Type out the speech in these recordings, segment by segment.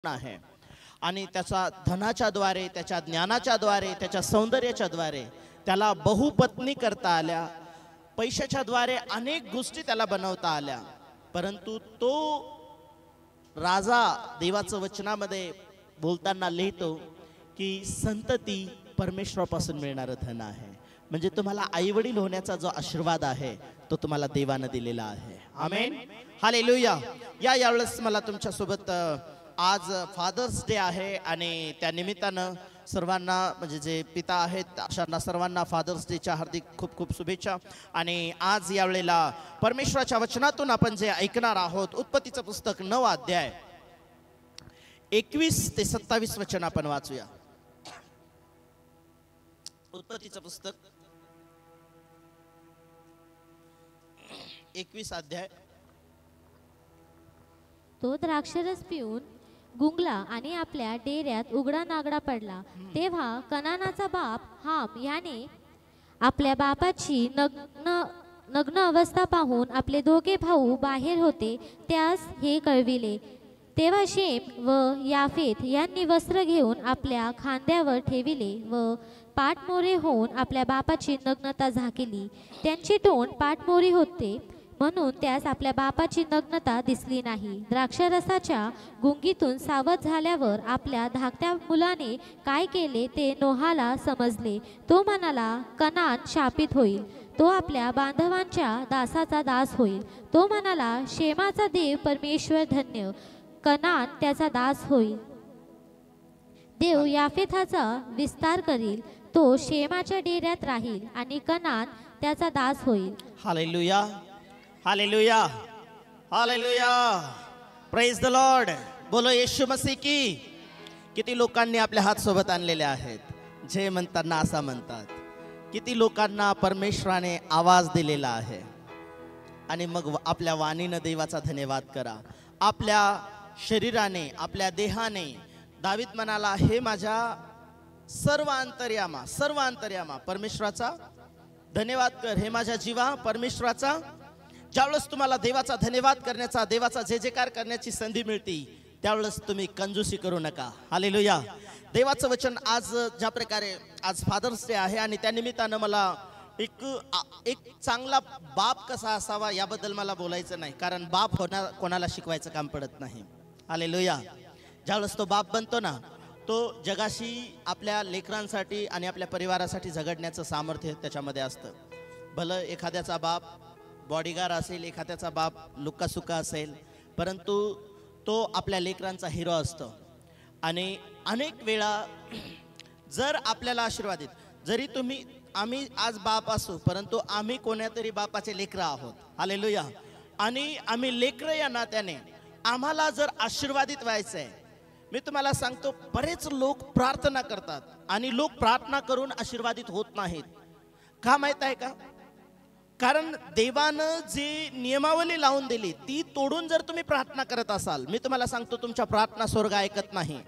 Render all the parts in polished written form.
आहे आणि त्याचा धनाच्या द्वारे, त्याच्या ज्ञानाच्या द्वारे, त्याच्या सौंदर्याच्या द्वारे त्याला बहुपत्नी करता आल्या, पैशाच्या द्वारे अनेक गोष्टी त्याला बनवता आल्या, परंतु तो राजा देवाचं वचनामध्ये बोलताना लिहितो की संतती परमेश्वरापासून मिळणारं धन आहे. म्हणजे तुम्हाला आईवडील होण्याचा जो आशीर्वाद आहे तो तुम्हाला देवाने दिलेला आहे. आमेन, हालेलुया. यावेळेस मला तुमच्या सोबत आज फादर्स डे आहे आणि त्या निमित्तानं सर्वांना म्हणजे जे पिता आहेत अशांना सर्वांना फादर्स डेच्या हार्दिक खूप खूप शुभेच्छा. आणि आज यावेळेला परमेश्वराच्या वचनातून आपण जे ऐकणार आहोत, उत्पत्तीचं पुस्तक 9 अध्याय 21 ते 27 वचन आपण वाचूया. उत्पत्तीचं पुस्तक 21 अध्याय. तो द्राक्षरस पिऊन गुंगला आणि आपल्या डेऱ्यात उघडा नागडा पडला. तेव्हा कनानाचा बाप हाम याने आपल्या बापाची नग्न अवस्था पाहून आपले दोघे भाऊ बाहेर होते त्यास हे कळविले. तेव्हा शेम व याफेत यांनी वस्त्र घेऊन आपल्या खांद्यावर ठेविले व पाठमोरे होऊन आपल्या बापाची नग्नता झाकली. त्यांची तोंड पाठमोरी होते म्हणून त्यास आपल्या बापाची नग्नता दिसली नाही. द्राक्षरसाच्या गुंगीतून सावध झाल्यावर आपल्या धाकट्या मुलाने काय केले ते नोहाला समजले. तो म्हणाला, कनान शापित होईल, तो आपल्या बांधवांच्या दासाचा दास होईल. तो म्हणाला, शेमाचा देव परमेश्वर धन्य, कनान त्याचा दास होईल. देव याफेथाचा विस्तार करील, तो शेमाच्या डेऱ्यात राहील आणि कनान त्याचा दास होईल. Hallelujah, hallelujah, hallelujah. Praise the Lord. बोलो येशू मसीह की. किती लोकांनी आपल्या हात सोबत आणलेले आहेत, जे म्हणताना असा म्हणतात. किती लोकांना परमेश्वराने आवाज दिलेला आहे आणि मग आपल्या वाणीनं देवाचा धन्यवाद करा. आपल्या शरीराने, आपल्या देहाने दावीद म्हणाला, हे माझ्या सर्व अंतर्यामा परमेश्वराचा धन्यवाद कर. हे माझ्या जीवा परमेश्वराचा. ज्यावेळेस तुम्हाला देवाचा धन्यवाद करण्याचा, देवाचा जे जेकार करण्याची संधी मिळते त्यावेळेस तुम्ही कंजूसी करू नका. हालेलुया. देवाचं वचन आज ज्या प्रकारे आज फादर्स डे आहे आणि त्या निमित्तानं मला एक चांगला बाप कसा असावा याबद्दल मला बोलायचं नाही, कारण बाप कोणाला शिकवायचं काम पडत नाही. हालेलुया. ज्यावेळेस तो बाप बनतो ना, तो जगाशी आपल्या लेकरांसाठी आणि आपल्या परिवारासाठी झगडण्याचं सामर्थ्य त्याच्यामध्ये असतं. भलं एखाद्याचा बाप बॉडीगार्ड असेल, एखाद्याचा बाप लुक्कासुक्का असेल, परंतु तो आपल्या लेकरांचा हिरो असतो. आणि अनेक वेळा जर आपल्याला आशीर्वादित, जरी आम्ही आज बाप असू, परंतु आम्ही कोण्यातरी बापाचे लेकरं आहोत. हालेलुया. आणि आम्ही लेकरं या नात्याने आम्हाला जर आशीर्वादित व्हायचं आहे, मी तुम्हाला सांगतो, बरेच लोक प्रार्थना करतात आणि लोक प्रार्थना करून आशीर्वादित होत नाहीत. का माहित आहे का? कारण देवानं जे नियमावली लावून दिली ती तोडून जर तुम्ही प्रार्थना करत असाल, मी तुम्हाला सांगतो तुमच्या प्रार्थना स्वर्ग ऐकत नाही.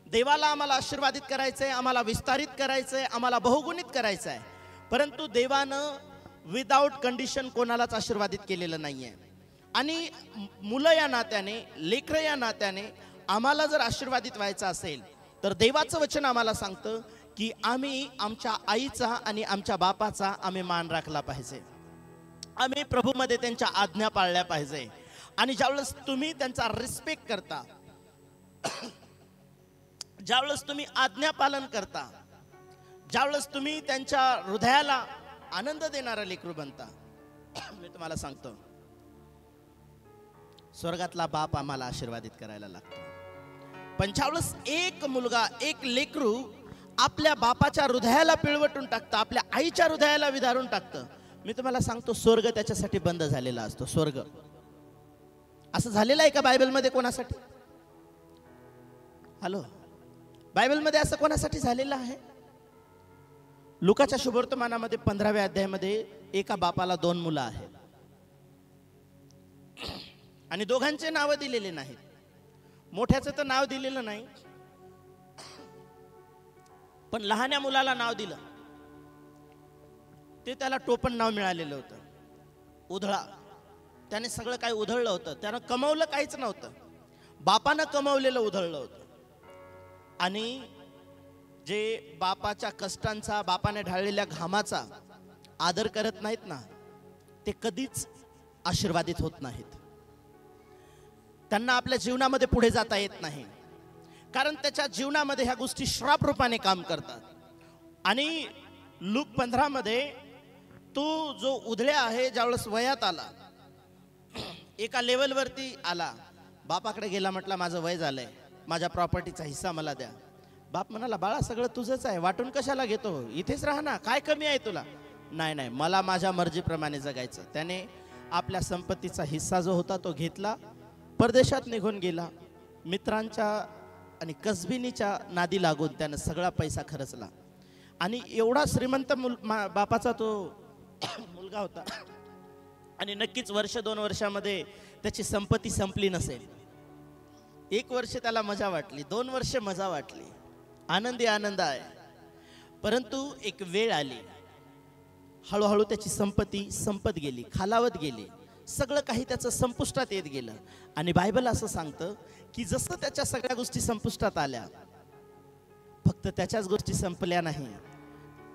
देवाला आम्हाला आशीर्वादित करायचंय, आम्हाला विस्तारित करायचंय, आम्हाला बहुगुणित करायचंय, परंतु देवानं विदाउट कंडिशन कोणालाच आशीर्वादित केलेलं नाहीये. आणि मुलं या नात्याने, लेकरं या नात्याने आम्हाला जर आशीर्वादित व्हायचं असेल तर देवाचं वचन आम्हाला सांगतं की आम्ही आमच्या आईचा आणि आमच्या बापाचा आम्ही मान राखला पाहिजे. आम्ही प्रभूमध्ये त्यांच्या आज्ञा पाळल्या पाहिजे. आणि ज्यावेळेस तुम्ही त्यांचा रिस्पेक्ट करता, ज्यावेळेस तुम्ही आज्ञा पालन करता, ज्यावेळेस तुम्ही त्यांच्या हृदयाला आनंद देणारा लेकरू बनता, मी तुम्हाला सांगतो स्वर्गातला बाप आम्हाला आशीर्वादित करायला लागतो. पण ज्यावेळेस एक मुलगा, एक लेकरू आपल्या बापाच्या हृदयाला पिळवटून टाकतं, आपल्या आईच्या हृदयाला विदारून टाकतं, मी तुम्हाला सांगतो स्वर्ग त्याच्यासाठी बंद झालेला असतो. स्वर्ग असं झालेलं आहे का बायबलमध्ये कोणासाठी? हॅलो, बायबलमध्ये असं कोणासाठी झालेलं आहे? लुकाच्या शुभवर्तमानामध्ये 15व्या अध्यायामध्ये एका बापाला 2 मुलं आहेत आणि दोघांचे नाव दिलेले नाहीत. मोठ्याचं तर नाव दिलेलं नाही, पण लहान्या मुलाला नाव दिलं. ते त्याला टोपण नाव मिळालेलं होतं, उधळा. त्याने सगळं काही उधळलं होतं, त्यानं कमवलं काहीच नव्हतं. बापानं कमवलेलं उधळलं होतं. आणि जे बापाच्या कष्टांचा, बापाने ढाळलेल्या घामाचा आदर करत नाहीत ना, ते कधीच आशीर्वादित होत नाहीत. त्यांना आपल्या जीवनामध्ये पुढे जाता येत नाही, कारण त्याच्या जीवनामध्ये ह्या गोष्टी श्राप रूपाने काम करतात. आणि लूक 15 मध्ये तो जो उधळ्या आहे, ज्यावेळेस वयात आला, एका लेवलवरती आला, बापाकडे गेला, म्हटला माझं वय झालंय, माझ्या प्रॉपर्टीचा हिस्सा मला द्या. बाप म्हणाला, बाळा सगळं तुझंच आहे, वाटून कशाला घेतो, इथेच राहा ना, काय कमी आहे तुला. नाही नाही, मला माझ्या मर्जीप्रमाणे जगायचं. त्याने आपल्या संपत्तीचा हिस्सा जो होता तो घेतला, परदेशात निघून गेला. मित्रांच्या आणि कसबिनीच्या नादी लागून त्यानं सगळा पैसा खर्चला. आणि एवढा श्रीमंत बापाचा तो मुलगा होता, आणि नक्कीच वर्ष 2 वर्षामध्ये त्याची संपत्ती संपली नसेल. 1 वर्ष त्याला मजा वाटली, 2 वर्ष मजा वाटली, आनंदी आनंद आहे. परंतु एक वेळ आली, हळूहळू त्याची संपत्ती संपत गेली, खालावत गेली, सगळं काही त्याचं संपुष्टात येत गेलं. आणि बायबल असं सांगतं की जसं त्याच्या सगळ्या गोष्टी संपुष्टात आल्या, फक्त त्याच्याच गोष्टी संपल्या नाही,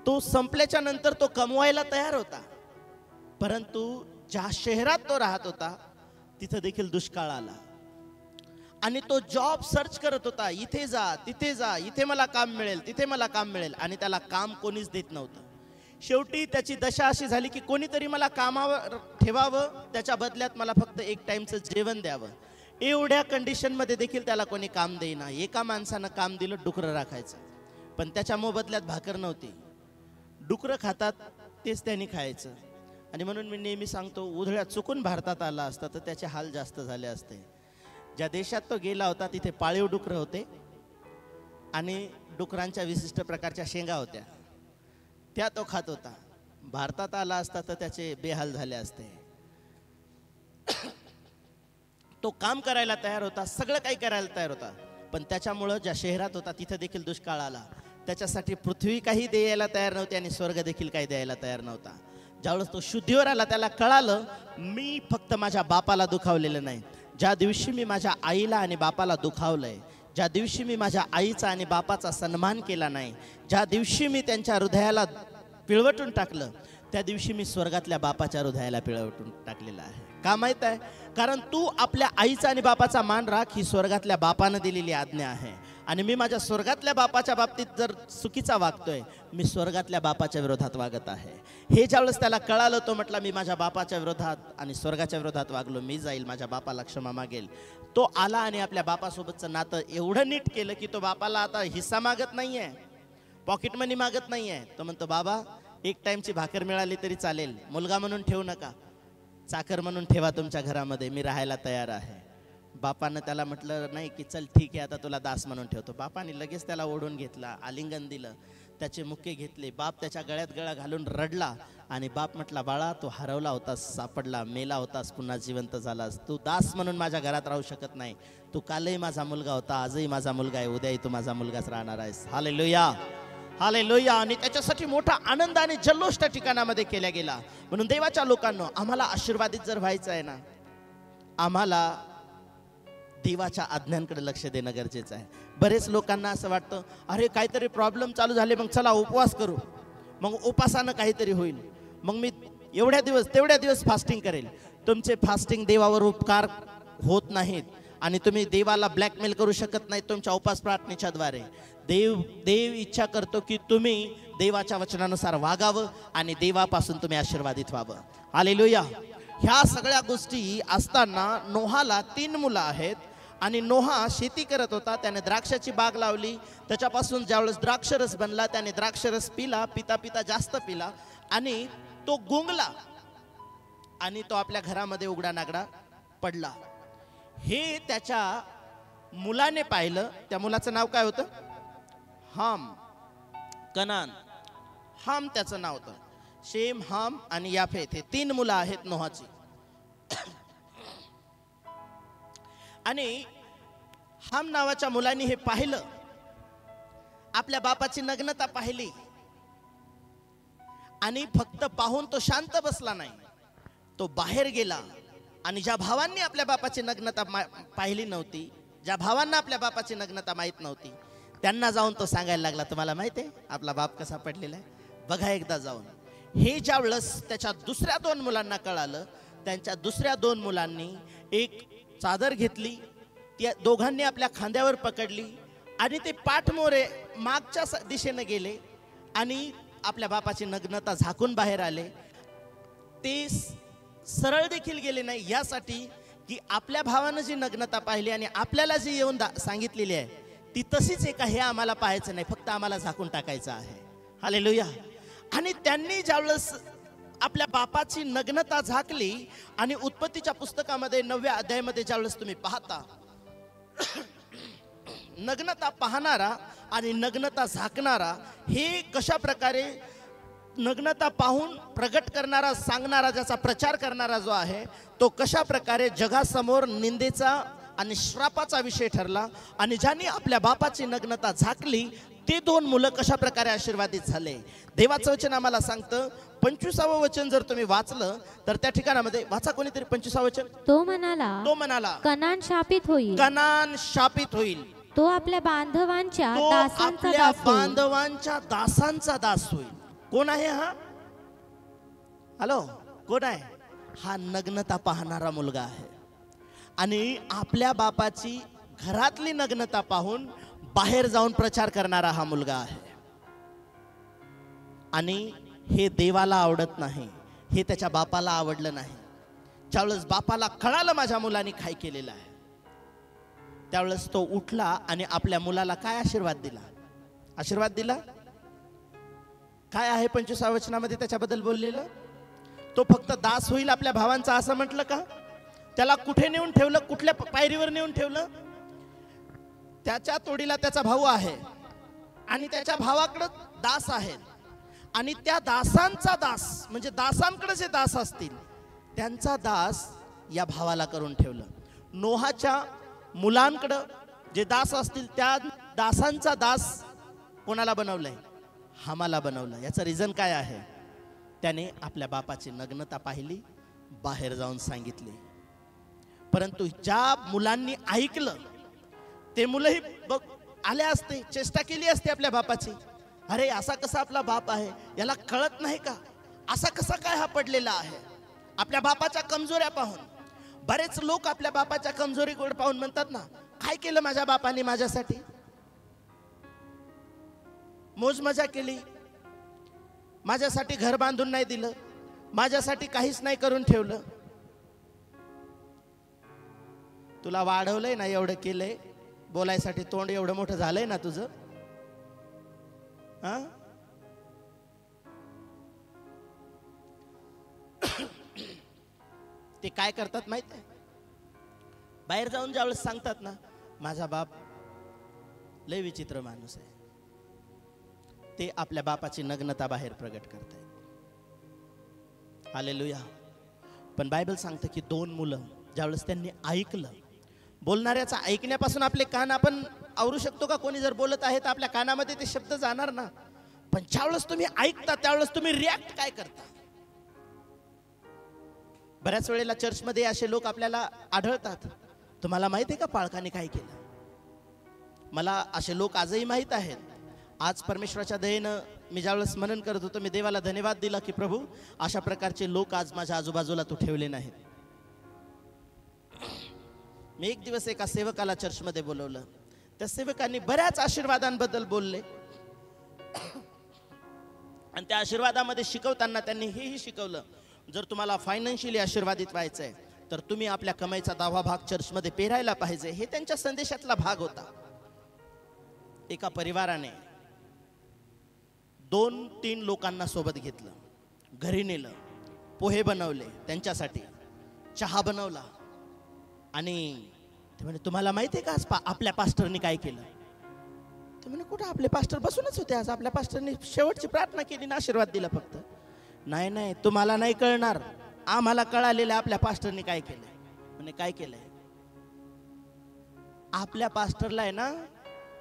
तो संपल्याच्या नंतर तो कमवायला तयार होता. परंतु ज्या शहरात तो राहत होता तिथं देखील दुष्काळ आला. आणि तो जॉब सर्च करत होता, इथे जा तिथे जा, इथे मला काम मिळेल तिथे मला काम मिळेल, आणि त्याला काम कोणीच देत नव्हतं. शेवटी त्याची दशा अशी झाली की कोणीतरी मला कामावर ठेवावं, त्याच्या बदल्यात मला फक्त 1 टाइमचं जेवण द्यावं. एवढ्या कंडिशनमध्ये देखील त्याला कोणी काम देईना. एका माणसानं काम दिलं, डुकरं राखायचं, पण त्याच्या मोबदल्यात भाकर नव्हती. डुकरं खातात तेच त्यांनी खायचं. आणि म्हणून मी नेहमी सांगतो, उधळ्या चुकून भारतात आला असता तर त्याचे हाल जास्त झाले असते. ज्या देशात तो गेला होता तिथे पाळीव डुकरं होते, आणि डुकरांच्या विशिष्ट प्रकारच्या शेंगा होत्या, त्या तो खात होता. भारतात आला असता तर त्याचे बेहाल झाले असते. तो काम करायला तयार होता, सगळं काही करायला तयार होता, पण त्याच्यामुळं ज्या शहरात होता तिथं देखील दुष्काळ आला. त्याच्यासाठी पृथ्वी काही द्यायला तयार नव्हती आणि स्वर्ग देखील काही द्यायला तयार नव्हता. ज्यावेळेस तो शुद्धीवर आला, त्याला कळालं, मी फक्त माझ्या बापाला दुखावलेलं नाही. ज्या दिवशी मी माझ्या आईला आणि बापाला दुखावलंय, ज्या दिवशी मी माझ्या आईचा आणि बापाचा सन्मान केला नाही, ज्या दिवशी मी त्यांच्या हृदयाला पिळवटून टाकलं, त्या दिवशी मी स्वर्गातल्या बापाच्या हृदयाला पिळवटून टाकलेलं आहे. का माहित आहे? कारण तू आपल्या आईचा आणि बापाचा मान राख, ही स्वर्गातल्या बापानं दिलेली आज्ञा आहे. आणि मी माझ्या स्वर्गातल्या बापाच्या बाबतीत जर चुकीचा वागतोय, मी स्वर्गातल्या बापाच्या विरोधात वागत आहे. हे ज्यावेळेस त्याला कळालं, तो म्हटला, मी माझ्या बापाच्या विरोधात आणि स्वर्गाच्या विरोधात वागलो, मी जाईल माझ्या बापाला क्षमा मागेल. तो आला आणि आपल्या बापासोबतचं नातं एवढं नीट केलं की तो बापाला आता हिस्सा मागत नाहीये, पॉकेट मनी मागत नाहीये. तो म्हणतो, बाबा 1 टाइमची भाकर मिळाली तरी चालेल, मुलगा म्हणून ठेवू नका, चाकर म्हणून ठेवा तुमच्या घरामध्ये, मी राहायला तयार आहे. बापानं त्याला म्हटलं नाही की चल ठीक आहे, आता तुला दास म्हणून ठेवतो. बापाने लगेच त्याला ओढून घेतला, आलिंगन दिलं, त्याचे मुक्के घेतले. बाप त्याच्या गळ्यात गळा घालून रडला. आणि बाप म्हटला, बाळा तू हरवला होतास, सापडला, मेला होतास, पुन्हा जिवंत झालास. तू दास म्हणून माझ्या घरात राहू शकत नाही. तू कालही माझा मुलगा होता, आजही माझा मुलगा आहे, उद्याही तू माझा मुलगाच राहणार आहेस. Hallelujah, hallelujah. आणि त्याच्यासाठी मोठा आनंद आणि जल्लोष त्या ठिकाणामध्ये केला गेला. म्हणून देवाच्या लोकांनो, आम्हाला आशीर्वादित जर व्हायचं आहे ना, आम्हाला देवाच्या आज्ञांकडे लक्ष देणं गरजेचं आहे. बरेच लोकांना असं वाटतं, अरे काहीतरी प्रॉब्लेम चालू झाले, मग चला उपवास करू, मग उपासानं काहीतरी होईल, मग मी एवढ्या दिवस तेवढ्या दिवस फास्टिंग करेल. तुमचे फास्टिंग देवावर उपकार होत नाहीत, आणि तुम्ही देवाला ब्लॅकमेल करू शकत नाही तुमच्या उपास प्रार्थनेच्या द्वारे. देव इच्छा करतो की तुम्ही देवाच्या वचनानुसार वागावं आणि देवापासून तुम्ही आशीर्वादित व्हावं. हालेलुया. ह्या सगळ्या गोष्टी असताना नोहाला 3 मुलं आहेत, आणि नोहा शेती करत होता. त्याने द्राक्षाची बाग लावली, त्याच्यापासून ज्यावेळेस द्राक्षरस बनला, त्याने द्राक्षरस पिला, पिता पिता जास्त पिला, आणि तो गुंगला, आणि तो आपल्या घरामध्ये उघडा नागडा पडला. हे त्याच्या मुलाने पाहिलं. त्या मुलाचं नाव काय होतं? हाम, कनान. हाम त्याचं नाव होतं. शेम, हाम आणि याफेत हे 3 मुलं आहेत नोहाची. आणि हाम नावाच्या मुलांनी हे पाहिलं, आपल्या बापाची नग्नता पाहिली, आणि फक्त पाहून तो शांत बसला नाही, तो बाहेर गेला. आणि ज्या भावांनी आपल्या बापाची नग्नता पाहिली नव्हती ज्या भावांना आपल्या बापाची नग्नता माहीत नव्हती त्यांना जाऊन तो सांगायला लागला, तुम्हाला माहिती आहे आपला बाप कसा पडलेला आहे, बघा एकदा जाऊन. हे ज्या वेळेस त्याच्या दुसऱ्या 2 मुलांना कळालं, त्यांच्या दुसऱ्या 2 मुलांनी एक चादर घेतली, त्या दोघांनी आपल्या खांद्यावर पकडली आणि ते पाठमोरे मागच्या दिशेने गेले आणि आपल्या बापाची नग्नता झाकून बाहेर आले. ते सरळ देखील गेले नाही, यासाठी की आपल्या भावानं जी नग्नता पाहिली आणि आपल्याला जी येऊन सांगितलेली आहे ती तशीच आहे का हे आम्हाला पाहायचं नाही, फक्त आम्हाला झाकून टाकायचं आहे. हालेलुया. आणि त्यांनी ज्यावेळेस आपल्या बापाची नग्नता झाकली आणि उत्पत्तीच्या पुस्तकामध्ये 9व्या अध्यायामध्ये ज्यावेळेस तुम्ही पाहता, नग्नता पाहणारा आणि नग्नता झाकणारा हे कशा प्रकारे नग्नता पाहून प्रगट करणारा, सांगणारा, ज्याचा प्रचार करणारा जो आहे तो कशा प्रकारे जगासमोर निंदेचा आणि श्रापाचा विषय ठरला. आणि ज्यांनी आपल्या बापाची नग्नता झाकली ते 2 मुलं कशा प्रकारे आशीर्वादित झाले. देवाचं वचन आम्हाला सांगतं, 25वं वचन जर तुम्ही वाचलं तर त्या ठिकाणामध्ये वाचा कोणीतरी 25वं वचन. तो म्हणाला कनान शापित होईल, कनान शापित होईल, तो आपल्या बांधवांच्या तो दासांचा आपल्या दास होईल. बांधवांच्या दासांचा दास होईल. कोण आहे हा? हॅलो, कोण आहे हा? नग्नता पाहणारा मुलगा आहे आणि आपल्या बापाची घरातली नग्नता पाहून बाहेर जाऊन प्रचार करणारा हा मुलगा आहे. आणि हे देवाला आवडत नाही, हे त्याच्या बापाला आवडलं नाही. ज्यावेळेस बापाला कळालं माझ्या मुलाने काय केलेलं आहे, त्यावेळेस तो उठला आणि आपल्या मुलाला काय आशीर्वाद दिला? आशीर्वाद दिला काय आहे 25व्या वचनामध्ये त्याच्याबद्दल बोललेलं? तो फक्त दास होईल आपल्या भावांचा असं म्हटलं का? त्याला कुठे नेऊन ठेवलं? कुठल्या पायरीवर नेऊन ठेवलं? त्याच्या तोडीला त्याचा भाऊ आहे आणि त्याच्या भावाकडे दास आहेत आणि त्या दासांचा दास म्हणजे दासांकडे जे दास असतील त्यांचा दास या भावाला करून ठेवलं. नोहाच्या मुलांकडे जे दास असतील त्या दासांचा दास कोणाला बनवलंय? हामाला बनवलं. याचं रिझन काय आहे? त्याने आपल्या बापाची नग्नता पाहिली, बाहेर जाऊन सांगितली. परंतु ज्या मुलांनी ऐकलं ते मुलंही आले असते, चेष्टा केली असते आपल्या बापाची, अरे असा कसा आपला बाप आहे, याला कळत नाही का, असा कसा काय हा पडलेला आहे. आपल्या बापाच्या कमजोऱ्या पाहून बरेच लोक आपल्या बापाच्या कमजोरी पाहून म्हणतात ना, काय केलं माझ्या बापाने माझ्यासाठी? मोज मजा केली, माझ्यासाठी घर बांधून नाही दिलं, माझ्यासाठी काहीच नाही करून ठेवलं. तुला वाढवलंय ना, एवढं केलंय, बोलायसाठी तोंड एवढं मोठं झालंय ना तुझं. हा, ते काय करतात माहित आहे? बाहेर जाऊन ज्यावेळेस सांगतात ना, माझा बाप लय विचित्र माणूस आहे, ते आपल्या बापाची नग्नता बाहेर प्रगट करतायत. हालेलुया. पण बायबल सांगतं की 2 मुलं ज्यावेळेस त्यांनी ऐकलं, बोलणाऱ्याचा ऐकण्यापासून आपले कान आपण आवरू शकतो का? कोणी जर बोलत आहे तर आपल्या कानामध्ये ते शब्द जाणार ना. पण ज्यावेळेस तुम्ही ऐकता त्यावेळेस तुम्ही रिॲक्ट काय करता? बऱ्याच वेळेला चर्चमध्ये असे लोक आपल्याला आढळतात. तुम्हाला माहिती आहे का पाळकाने काय केलं? मला असे लोक आजही माहीत आहेत. आज परमेश्वराच्या दयेनं मी ज्यावेळेस मनन करत होतो, मी देवाला धन्यवाद दिला की प्रभू अशा प्रकारचे लोक आज माझ्या आजूबाजूला तू ठेवले नाहीत. मी एक दिवस एका सेवकाला चर्चमध्ये बोलवलं. त्या सेवकांनी बऱ्याच आशीर्वादांबद्दल बोलले आणि त्या आशीर्वादामध्ये शिकवताना त्यांनी हेही शिकवलं, जर तुम्हाला फायनान्शियली आशीर्वादित व्हायचं आहे तर तुम्ही आपल्या कमाईचा 10वा भाग चर्चमध्ये पेरायला पाहिजे. हे त्यांच्या संदेशातला भाग होता. एका परिवाराने 2-3 लोकांना सोबत घेतलं, घरी नेलं, पोहे बनवले त्यांच्यासाठी, चहा बनवला आणि ते म्हणे तुम्हाला माहिती आहे का आज आपल्या पास्टरनी काय केलं? ते म्हणे कुठं? आपले पास्टर बसूनच होते आज. आपल्या पास्टरनी शेवटची प्रार्थना केली ना, आशीर्वाद दिला फक्त. नाही नाही, तुम्हाला नाही कळणार, आम्हाला कळालेलं आपल्या पास्टरनी काय केलंय. म्हणे काय केलंय? आपल्या पास्टरला आहे ना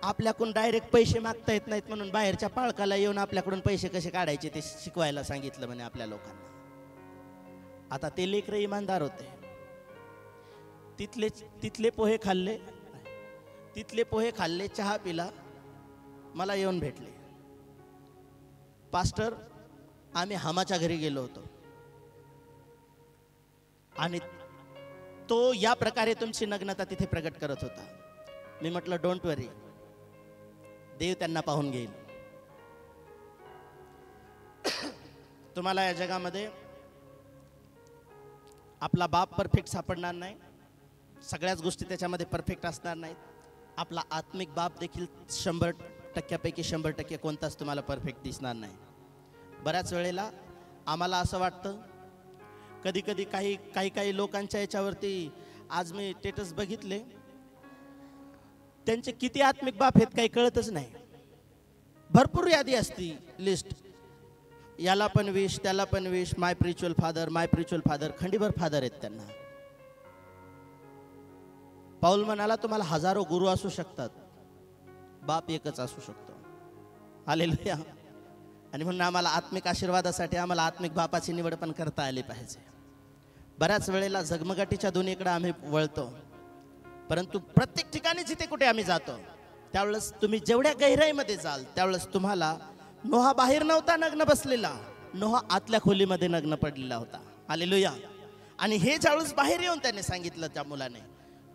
आपल्याकडून डायरेक्ट पैसे मागता येत नाहीत म्हणून बाहेरच्या पाळकाला येऊन आपल्याकडून पैसे कसे काढायचे ते शिकवायला सांगितलं म्हणे आपल्या लोकांना. आता ते लेकरं इमानदार होते, तिथले पोहे खाल्ले तिथले पोहे खाल्ले, चहा पिला, मला येऊन भेटले, पास्टर आम्ही हामाच्या घरी गेलो होतो आणि तो या प्रकारे तुमची नग्नता तिथे प्रगट करत होता. मी म्हटलं डोंट वरी, देव त्यांना पाहून घेईल. तुम्हाला या जगामध्ये आपला बाप परफेक्ट सापडणार नाही, सगळ्याच गोष्टी त्याच्यामध्ये परफेक्ट असणार नाहीत. आपला आत्मिक बाप देखील 100%पैकी 100% कोणताच तुम्हाला परफेक्ट दिसणार नाही. बऱ्याच वेळेला आम्हाला असं वाटतं, कधी कधी काही लोकांच्या याच्यावरती आज मी स्टेटस बघितले, त्यांचे किती आत्मिक बाप आहेत काही कळतच नाही. भरपूर यादी असती, लिस्ट, याला पण विश, त्याला पण विश, माय स्पिरिच्युअल फादर, खंडीभर फादर आहेत त्यांना. पाऊल म्हणाला तुम्हाला हजारो गुरु असू शकतात, बाप एकच असू शकतो. हालेलुया. आणि म्हणून आम्हाला आत्मिक आशीर्वादासाठी आम्हाला आत्मिक बापाची निवड पण करता आली पाहिजे. बऱ्याच वेळेला झगमगाटीच्या दुनियेकडे आम्ही वळतो, परंतु प्रत्येक ठिकाणी जिथे कुठे आम्ही जातो त्यावेळेस तुम्ही जेवढ्या गहिराईमध्ये जाल त्यावेळेस तुम्हाला नोहा बाहेर नव्हता नग्न बसलेला, नोहा आतल्या खोलीमध्ये नग्न पडलेला होता. हालेलुया. आणि हे ज्यावेळेस बाहेर येऊन त्याने सांगितलं त्या मुलाने,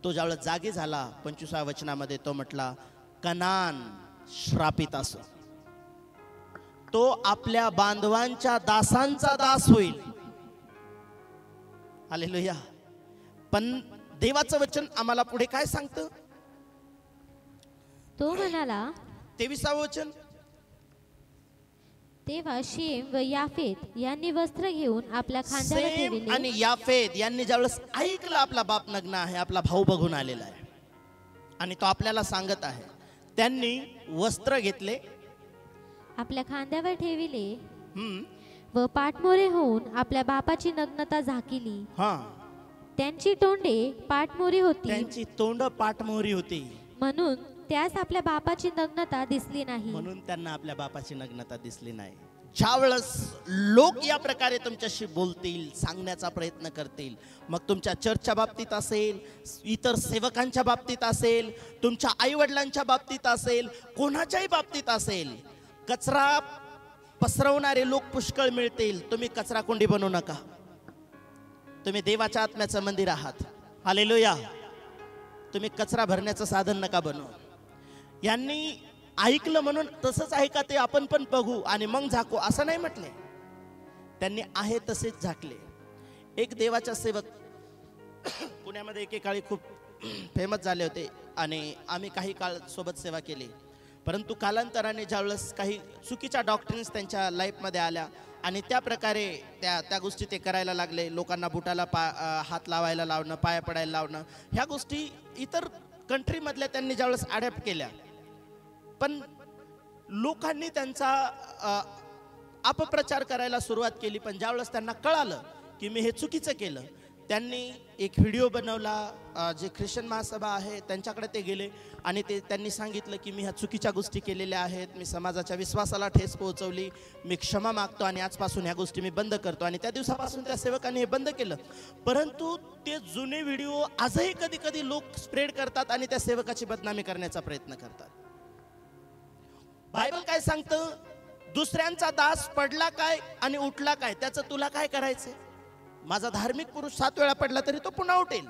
तो ज्यावेळेस जागी झाला 25व्या वचनामध्ये तो म्हटला, कनान श्रापित असो, तो आपल्या बांधवांच्या दासांचा दास होईल. हालेलुया. पण देवाचं वचन आम्हाला पुढे काय सांगतं? तो म्हणाला, 23वं वचन, तेव्हा शेम व याफेत यांनी वस्त्र घेऊन आपल्या खांद्यावर सेम ठेवले. आणि याफेत यांनी ज्यावेळेस ऐकलं आपला बाप नग्न आहे, आपला भाऊ बघून आलेला आहे आणि तो आपल्याला सांगत आहे, त्यांनी वस्त्र घेतले, आपल्या खांद्यावर ठेविले हम्म, व पाठमोरे होऊन आपल्या बापाची नग्नता झाकिली. हा, त्यांची तोंडे पाठमोरी होती, त्यांची तोंड पाठमोहरी होती, म्हणून त्यास आपल्या बापाची नग्नता दिसली नाही. म्हणून त्यांना आपल्या बापाची नग्नता दिसली नाही. ज्यावेळेस लोक या प्रकारे तुमच्याशी बोलतील, सांगण्याचा प्रयत्न करतील, मग तुमच्या चर्चच्या बाबतीत असेल, इतर सेवकांच्या बाबतीत असेल, तुमच्या आई वडिलांच्या बाबतीत असेल, कोणाच्याही बाबतीत असेल, कचरा पसरवणारे लोक पुष्कळ मिळतील. तुम्ही कचरा कोंडी बनवू नका. तुम्ही देवाच्या आत्म्याचं मंदिर आहात. हालेलुया. तुम्ही कचरा भरण्याचं साधन नका बनवू. यांनी ऐकलं म्हणून तसंच ऐका ते आपण पण बघू आणि मग झाकू असं नाही म्हटले. त्यांनी आहे तसेच झाकले. एक देवाच्या सेवक पुण्यामध्ये एकेकाळी खूप फेमस झाले होते आणि आम्ही काही काळ सोबत सेवा केली. परंतु कालांतराने ज्यावेळेस काही चुकीच्या डॉक्ट्रिन्स त्यांच्या लाईफमध्ये आल्या आणि त्या प्रकारे त्या गोष्टी ते करायला लागले. लोकांना बुटाला हात लावायला लावणं, पाया पडायला लावणं, ह्या गोष्टी इतर कंट्रीमधल्या त्यांनी ज्यावेळेस अडॅप्ट केल्या. पण लोकांनी त्यांचा अपप्रचार करायला सुरुवात केली. पण ज्यावेळेस त्यांना कळालं की मी हे चुकीचं केलं, त्यांनी एक व्हिडिओ बनवला. जे ख्रिश्चन महासभा आहे त्यांच्याकडे ते गेले आणि त्यांनी सांगितलं की मी ह्या चुकीच्या गोष्टी केलेल्या आहेत, मी समाजाच्या विश्वासाला ठेस पोहोचवली, मी क्षमा मागतो आणि आजपासून ह्या गोष्टी मी बंद करतो. आणि त्या दिवसापासून त्या सेवकांनी हे बंद केलं. परंतु ते जुने व्हिडिओ आजही कधी कधी लोक स्प्रेड करतात आणि त्या सेवकाची बदनामी करण्याचा प्रयत्न करतात. बायबल काय सांगतं? दुसऱ्यांचा दास पडला काय आणि उठला काय त्याचं तुला काय करायचंय? माझा धार्मिक पुरुष 7 वेळा पडला तरी तो पुन्हा उठेल.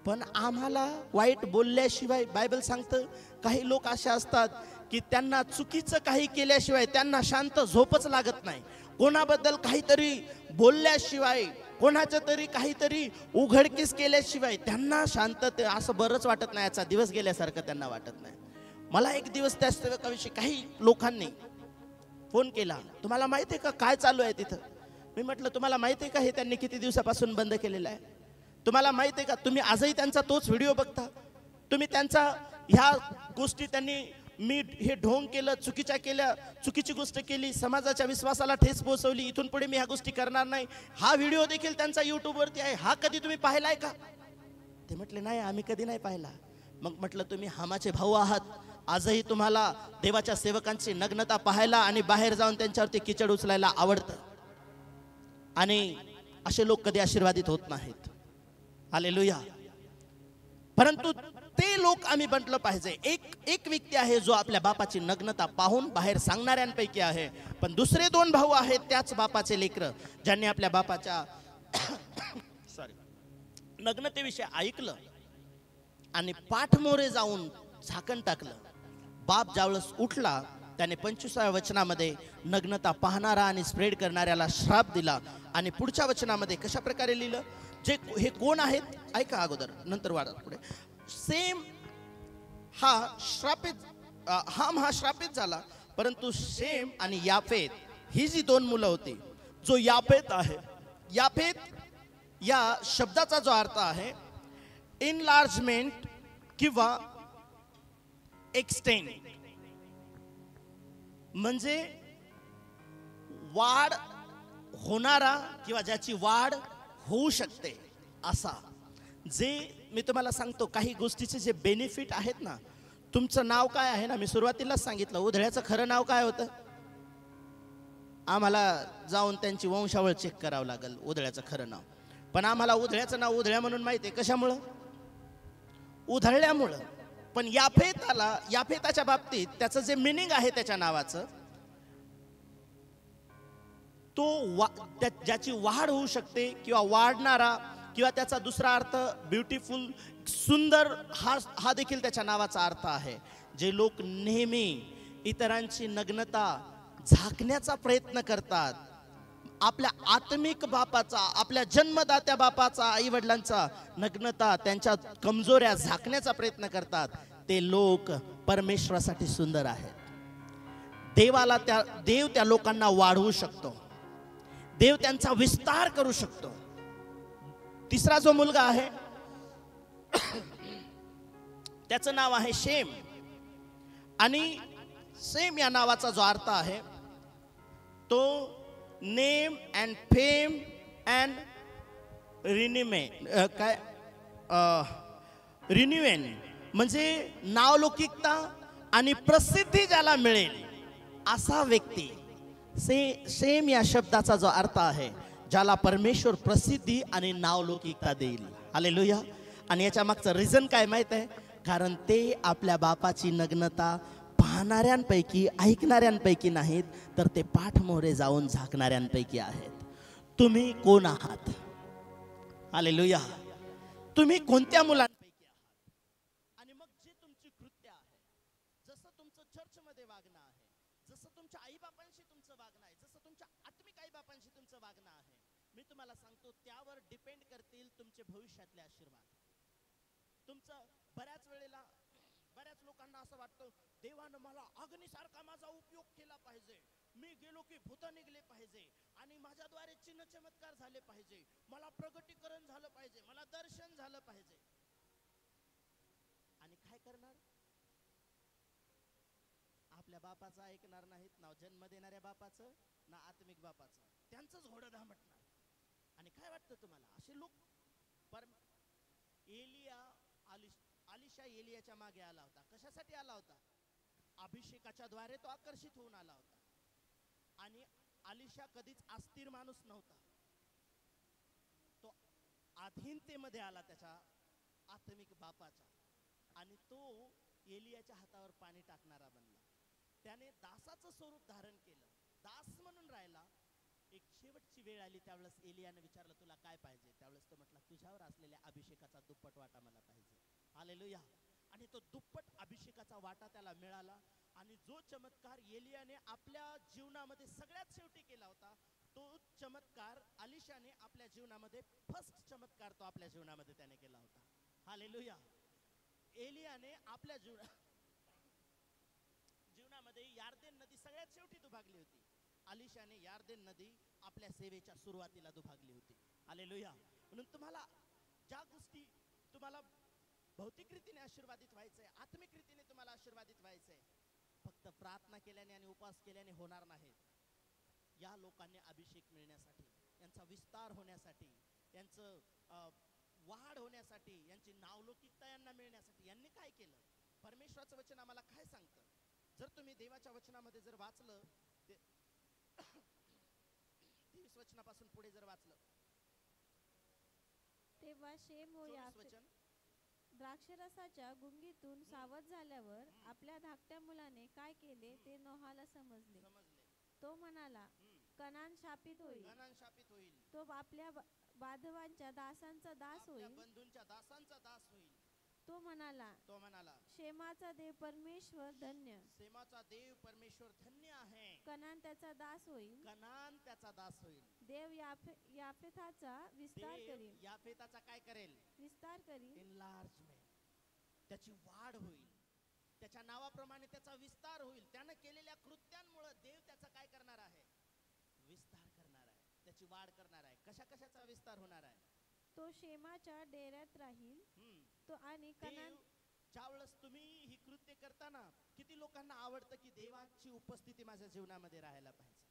पण आम्हाला वाईट बोलल्याशिवाय, बायबल सांगतं काही लोक असे असतात की त्यांना चुकीचं काही केल्याशिवाय त्यांना शांत झोपच लागत नाही. कोणाबद्दल काहीतरी बोलल्याशिवाय, कोणाचं तरी काहीतरी उघडकीस केल्याशिवाय त्यांना शांतते असं बरंच वाटत नाही. याचा दिवस गेल्यासारखं त्यांना वाटत नाही. मला एक दिवस त्या सेवकाविषयी काही लोकांनी फोन केला, तुम्हाला माहिती आहे का काय चालू आहे तिथं? मी म्हटलं तुम्हाला माहिती आहे का हे त्यांनी किती दिवसापासून बंद केलेलं आहे? तुम्हाला माहिती आहे का? तुम्ही आजही त्यांचा तोच व्हिडिओ बघता. तुम्ही त्यांचा ह्या गोष्टी त्यांनी मी हे ढोंग केलं, चुकीच्या केल्या, चुकीची गोष्ट केली, समाजाच्या विश्वासाला ठेस पोहोचवली, इथून पुढे मी ह्या गोष्टी करणार नाही, हा व्हिडिओ देखील त्यांचा यूट्यूबवरती आहे, हा कधी तुम्ही पाहिलाय का? ते म्हटले नाही, आम्ही कधी नाही पाहिला. मग म्हटलं तुम्ही हामाचे भाऊ आहात, आजही तुम्हाला देवाच्या सेवकांची नग्नता पाहायला आणि बाहेर जाऊन त्यांच्यावरती किचड उचलायला आवडतं. आणि असे लोक कधी आशीर्वादित होत नाहीत. हालेलुया. परंतु ते लोक लोक आम्ही बनलं पाहिजे. एक व्यक्ती आहे जो आपल्या बापाची नग्नता पाहून बाहेर सांगणाऱ्यांपैकी आहे, पण दुसरे 2 भाऊ आहेत त्याच बापाचे लेकरं, ज्यांनी आपल्या बापाच्या सॉरी नग्नतेविषयी ऐकलं आणि पाठमोरे जाऊन झाकण टाकलं. बाप ज्यावेळेस उठला त्याने 25व्या वचनामध्ये नग्नता पाहणारा आणि स्प्रेड करणाऱ्याला श्राप दिला. आणि पुढच्या वचनामध्ये कशा प्रकारे लिहिलं, जे हे कोण आहेत ऐका अगोदर, नंतर वाढत पुढे. सेम हा श्रापित झाला, परंतु शेम आणि याफेत ही जी 2 मुलं होती, जो याफेत आहे, याफेत या शब्दाचा जो अर्थ आहे इनलार्जमेंट किंवा एक्सटेंड, म्हणजे वाढ होणारा किंवा ज्याची वाढ होऊ शकते असा. जे मी तुम्हाला सांगतो काही गोष्टीचे जे बेनिफिट आहेत ना, तुमचं नाव काय आहे ना, मी सुरुवातीलाच सांगितलं उधळ्याचं खरं नाव काय होतं. आम्हाला जाऊन त्यांची वंशावळ चेक करावं लागेल उधळ्याचं खरं नाव, पण आम्हाला उधळ्याचं नाव उधळ्या म्हणून माहिती आहे. कशामुळं? उधळल्यामुळं. पण याफेताच्या बाबतीत त्याचं जे मिनिंग आहे त्याच्या नावाचं, तो ज्याची वाढ होऊ शकते किंवा वाढणारा, किंवा त्याचा दुसरा अर्थ ब्युटिफुल, सुंदर, हा देखील त्याच्या नावाचा अर्थ आहे. जे लोक नेहमी इतरांची नग्नता झाकण्याचा प्रयत्न करतात, आपल्या आत्मिक बापाचा, आपल्या जन्मदात्या बापाचा, आई वडिलांचा नग्नता, त्यांच्या कमजोऱ्या झाकण्याचा प्रयत्न करतात, ते लोक परमेश्वरासाठी सुंदर आहेत. देव त्या लोकांना वाढवू शकतो, देव त्यांचा विस्तार करू शकतो. तिसरा जो मुलगा आहे त्याचं नाव आहे शेम. आणि शेम या नावाचा जो अर्थ आहे तो नेम अँड फेम अँड रिन्युएन, म्हणजे नावलौकिकता आणि प्रसिद्धी ज्याला मिळेल असा व्यक्ती. सेम या शब्दाचा जो अर्थ आहे, ज्याला परमेश्वर प्रसिद्धी आणि नावलौकिकता देईल. हालेलुया. आणि याच्या मागचं रिझन काय माहित आहे? कारण ते आपल्या बापाची नग्नता पाहणाऱ्यांपैकी, ऐकणाऱ्यांपैकी नाहीत, तर ते पाठमोरे जाऊन झाकणाऱ्यांपैकी आहेत. तुम्ही कोण आहात? हालेलुया. तुम्ही कोणत्या मुलांपैकी आहात? आणि मग जे तुमची कृत्य आहे, जसं तुमचं चर्चमध्ये वागणं आहे, जसं तुमच्या आईबापांशी तुमचं वागणं आहे, जसं तुमच्या आत्मिक आईबापांशी तुमचं वागणं आहे, मी तुम्हाला सांगतो त्यावर डिपेंड करतील तुमचे भविष्यातले आशीर्वाद. तुमचं बऱ्याच लोकांना असं वाटतं, देवानं मला अग्नीसारखा माझा उपयोग केला पाहिजे, मी गेलो की भूत निघले पाहिजे, आणि माझ्याद्वारे चिन्ह चमत्कार झाले पाहिजे, मला प्रगटीकरण झालं पाहिजे, मला दर्शन झालं पाहिजे. आणि काय करणार? आपल्या बापाचं ऐकणार नाहीत, ना जन्म देणाऱ्या बापाचं, ना आत्मिक बापाचं, त्यांचंच घोडं धामटणार. आणि काय वाटतं तुम्हाला असे लोक? अलिशा एलियाच्या मागे आला होता. कशासाठी आला होता? अभिषेकाच्या द्वारे तो आकर्षित होऊन आला होता. आणि अलिशा कधीच अस्थिर माणूस नव्हता, तो अधीनतेमध्ये आला त्याच्या आत्मिक बापाच्या, आणि तो एलियाच्या हातावर पाणी टाकणारा बनला. त्याने दासाचं स्वरूप धारण केलं, दास म्हणून राहिला. एक शेवटची वेळ आली, त्यावेळेस एलियाने विचारलं, तुला काय पाहिजे? त्यावेळेस तो म्हटला, तुझ्यावर असलेल्या अभिषेकाचा दुप्पट वाटा मला पाहिजे. हालेलुया. आणि तो दुप्पट अभिषेकाचा वाटा त्याला मिळाला. आणि जो चमत्कार एलियाने आपल्या जीवनामध्ये सगळ्यात शेवटी केला होता, तो चमत्कार अलिशाने आपल्या जीवनामध्ये फर्स्ट चमत्कार तो आपल्या जीवनामध्ये त्याने केला होता. हालेलुया. एलियाने आपल्या जीवनामध्ये यार्देन नदी सगळ्यात शेवटी दुभागली होती. अलिशाने यार्देन नदी आपल्या सेवेच्या सुरुवातीला दुभागली होती. हालेलुया. म्हणून तुम्हाला ज्या गोष्टी, तुम्हाला भौतिक रीतीने आशीर्वादित व्हायचंय, आत्मिक रीतीने तुम्हाला आशीर्वादित व्हायचंय, फक्त प्रार्थना केल्याने आणि उपवास केल्याने होणार नाही. या लोकांनी अभिषेक मिळण्यासाठी, यांचा विस्तार होण्यासाठी, यांचं वाढ होण्यासाठी, यांची नावलौकिकता यांना मिळण्यासाठी यांनी काय केलं? परमेश्वराचं वचन आम्हाला काय सांगतं? जर तुम्ही देवाच्या वचनामध्ये जर वाचलं, 23 वचनापासून पुढे जर वाचलं, तेव्हा शेम व याफेत द्राक्षरसाच्या गुंगीतून सावध झाल्यावर आपल्या धाकट्या मुलाने काय केले ते नोहाला समजले. समजले. तो म्हणाला, कनान शापित होईल. कनान शापित होईल. तो आपल्या बांधवांच्या दासांचा दास आपल्या होईल. बंधूंच्या दासांचा दास होईल. तो म्हणाला, शेमाचा देव परमेश्वर धन्य. शेमाचा देव परमेश्वर धन्य आहे. कनान त्याचा दास होईल. कनान त्याचा दास होईल. देव याफेताचा विस्तार देव करील. याफेताचा काय करेल? विस्तार करील. एनलार्जमेंट. त्याची वाढ होईल. त्याच्या नावाप्रमाणे त्याचा विस्तार होईल. त्यानं केलेल्या कृत्यांमुळे देव त्याचा काय करणार आहे? विस्तार करणार आहे. त्याची वाढ करणार आहे. कशाचा विस्तार होणार आहे? तो शेमाच्या डेऱ्यात राहील. तो आणि कनान. ज्यावेळेस तुम्ही ही कृत्य करताना किती लोकांना आवडतं की देवाची उपस्थिती माझ्या जीवनामध्ये राहायला पाहिजे.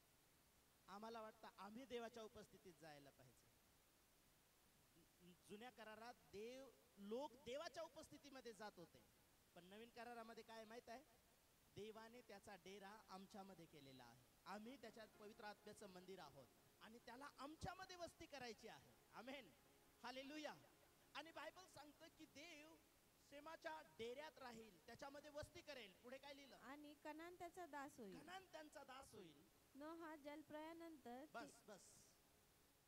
आम्हाला वाटतं आम्ही देवाच्या उपस्थितीत जायला पाहिजे. जुन्या करारात लोक देवाच्या उपस्थितीमध्ये जात होते, पण नवीन करारामध्ये काय माहित आहे? देवाने त्याचा डेरा आमच्यामध्ये केलेला आहे. आम्ही त्याच्या पवित्र आत्म्याचं मंदिर आहोत आणि त्याला आमच्यामध्ये वस्ती करायची आहे. आमेन, हालेलुया. आणि बायबल सांगतं की देव शेमाच्या डेऱ्यात राहील, त्याच्यामध्ये वस्ती करेल. पुढे काय लिहिलं? आणि कनान त्याचा दास होईल. कनान त्यांचा दास होईल. नोहा जलप्रयानंतर. बस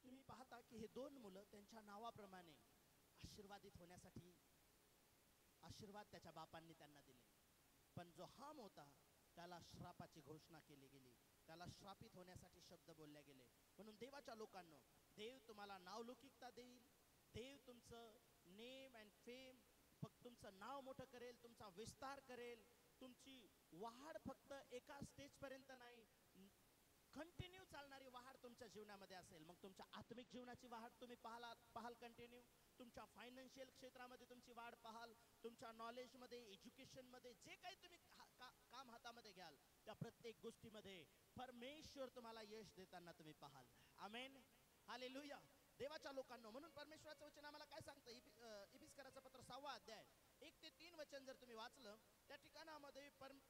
तुम्ही पाहता की हे दोन मुलं त्यांच्या नावाप्रमाणे आशीर्वादित होण्यासाठी आशीर्वाद त्याच्या बापांनी त्यांना दिले. पण जो हाम होता त्याला श्रापाची घोषणा केली गेली. त्याला श्रापित होण्यासाठी शब्द बोलले गेले. म्हणून देवाच्या लोकांनो, देव तुम्हाला नावलौकिकता देईल. देव तुमचं नेम अँड फेम, फक्त तुमचं नाव मोठं करेल, तुमचा विस्तार करेल. तुमची वाढ फक्त एका स्टेजपर्यंत नाही, कंटिन्यू चालणारी वाढ तुमच्या जीवनामध्ये असेल. मग तुमच्या आत्मिक जीवनाची वाढ तुम्ही पाहाल कंटिन्यू. तुमच्या फायनान्शियल क्षेत्रामध्ये तुमची वाढ पाहाल. तुमच्या नॉलेजमध्ये, एज्युकेशनमध्ये, जे काही तुम्ही काम हातामध्ये घ्याल त्या प्रत्येक गोष्टीमध्ये परमेश्वर तुम्हाला यश देताना तुम्ही पाहाल. आमेन, हालेलुया. देवाच्या लोकांनो, म्हणून परमेश्वराचं वचन आम्हाला काय सांगतं? इफिसकराचं पत्र 6वा अध्याय 1 ते 3 वचन जर तुम्ही वाचलं, त्या ठिकाणामध्ये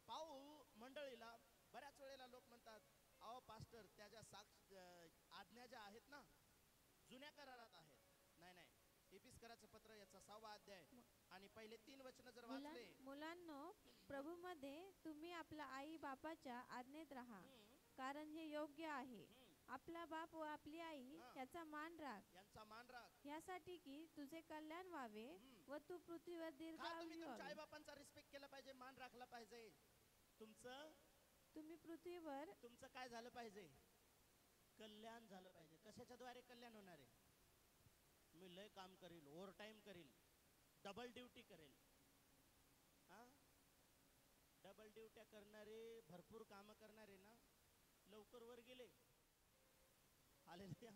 पाऊल मंडळीला बऱ्याच वेळेला लोक म्हणतात, अहो पास्टर, त्याच्या आज्ञा ज्या आहेत ना जुन्या करारात आहेत. नाही, इफिसकराचं पत्र याचा 6वा अध्याय आणि पहिले 3 वचन जर वाचले. मुलांनो, प्रभूमध्ये तुम्ही आपल्या आई बापाच्या आज्ञेत राहा, कारण हे योग्य आहे. आपला बाप व आपली आई याचा मान राख. यांचा मान राख, यासाठी की तुझे कल्याण व्हावे व तू पृथ्वीवर दीर्घायु तुमच्या आई बापांचा रिस्पेक्ट केला पाहिजे, मान राखला पाहिजे. तुम्ही पृथ्वीवर तुमचं काय झालं पाहिजे? कल्याण झालं पाहिजे. कशाच्या द्वारे कल्याण होणार आहे? मी लय काम करील, ओव्हर टाइम करील, डबल ड्युटी करेल. डबल ड्युट्या करणारे, भरपूर काम करणारे ना लवकर वर गेले. हालेलुया.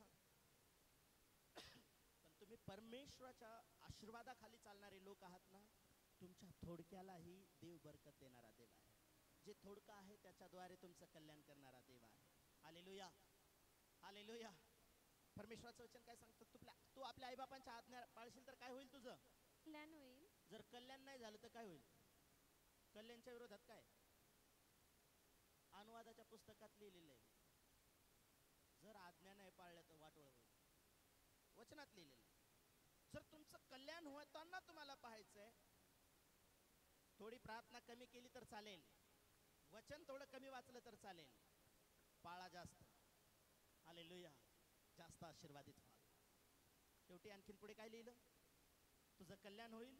पण तुम्ही परमेश्वराच्या आशीर्वादाखाली चालणारे लोक आहात ना, तुमच्या थोडक्यालाही देव बरकत देणारा देव आहे. जे थोडकं आहे त्याच्याद्वारे तुमचं कल्याण करणारा देव आहे. Hallelujah, hallelujah. परमेश्वराचं वचन काय सांगतं? तू आपल्या आईबापांच्या आज्ञा पाळशील तर काय होईल? तुझं कल्याण होईल. जर कल्याण नाही झालं तर काय होईल? कल्याणच्या विरोधात काय? अनुवादाच्या पुस्तकात लिहिलेलं आहे, जर आज्ञा नाही पाळल्या तर वाटोळ होईल. वचनात लिहिलेलं. जर तुमचं कल्याण होताना तुम्हाला पाहायचंय, थोडी प्रार्थना कमी केली तर चालेल, वचन थोडं कमी वाचलं तर चालेल, पाळा जास्त. हालेलुया. जास्त आशीर्वादित व्हाल. शेवटी आणखीन पुढे काय लिहिलं? तुझं कल्याण होईल,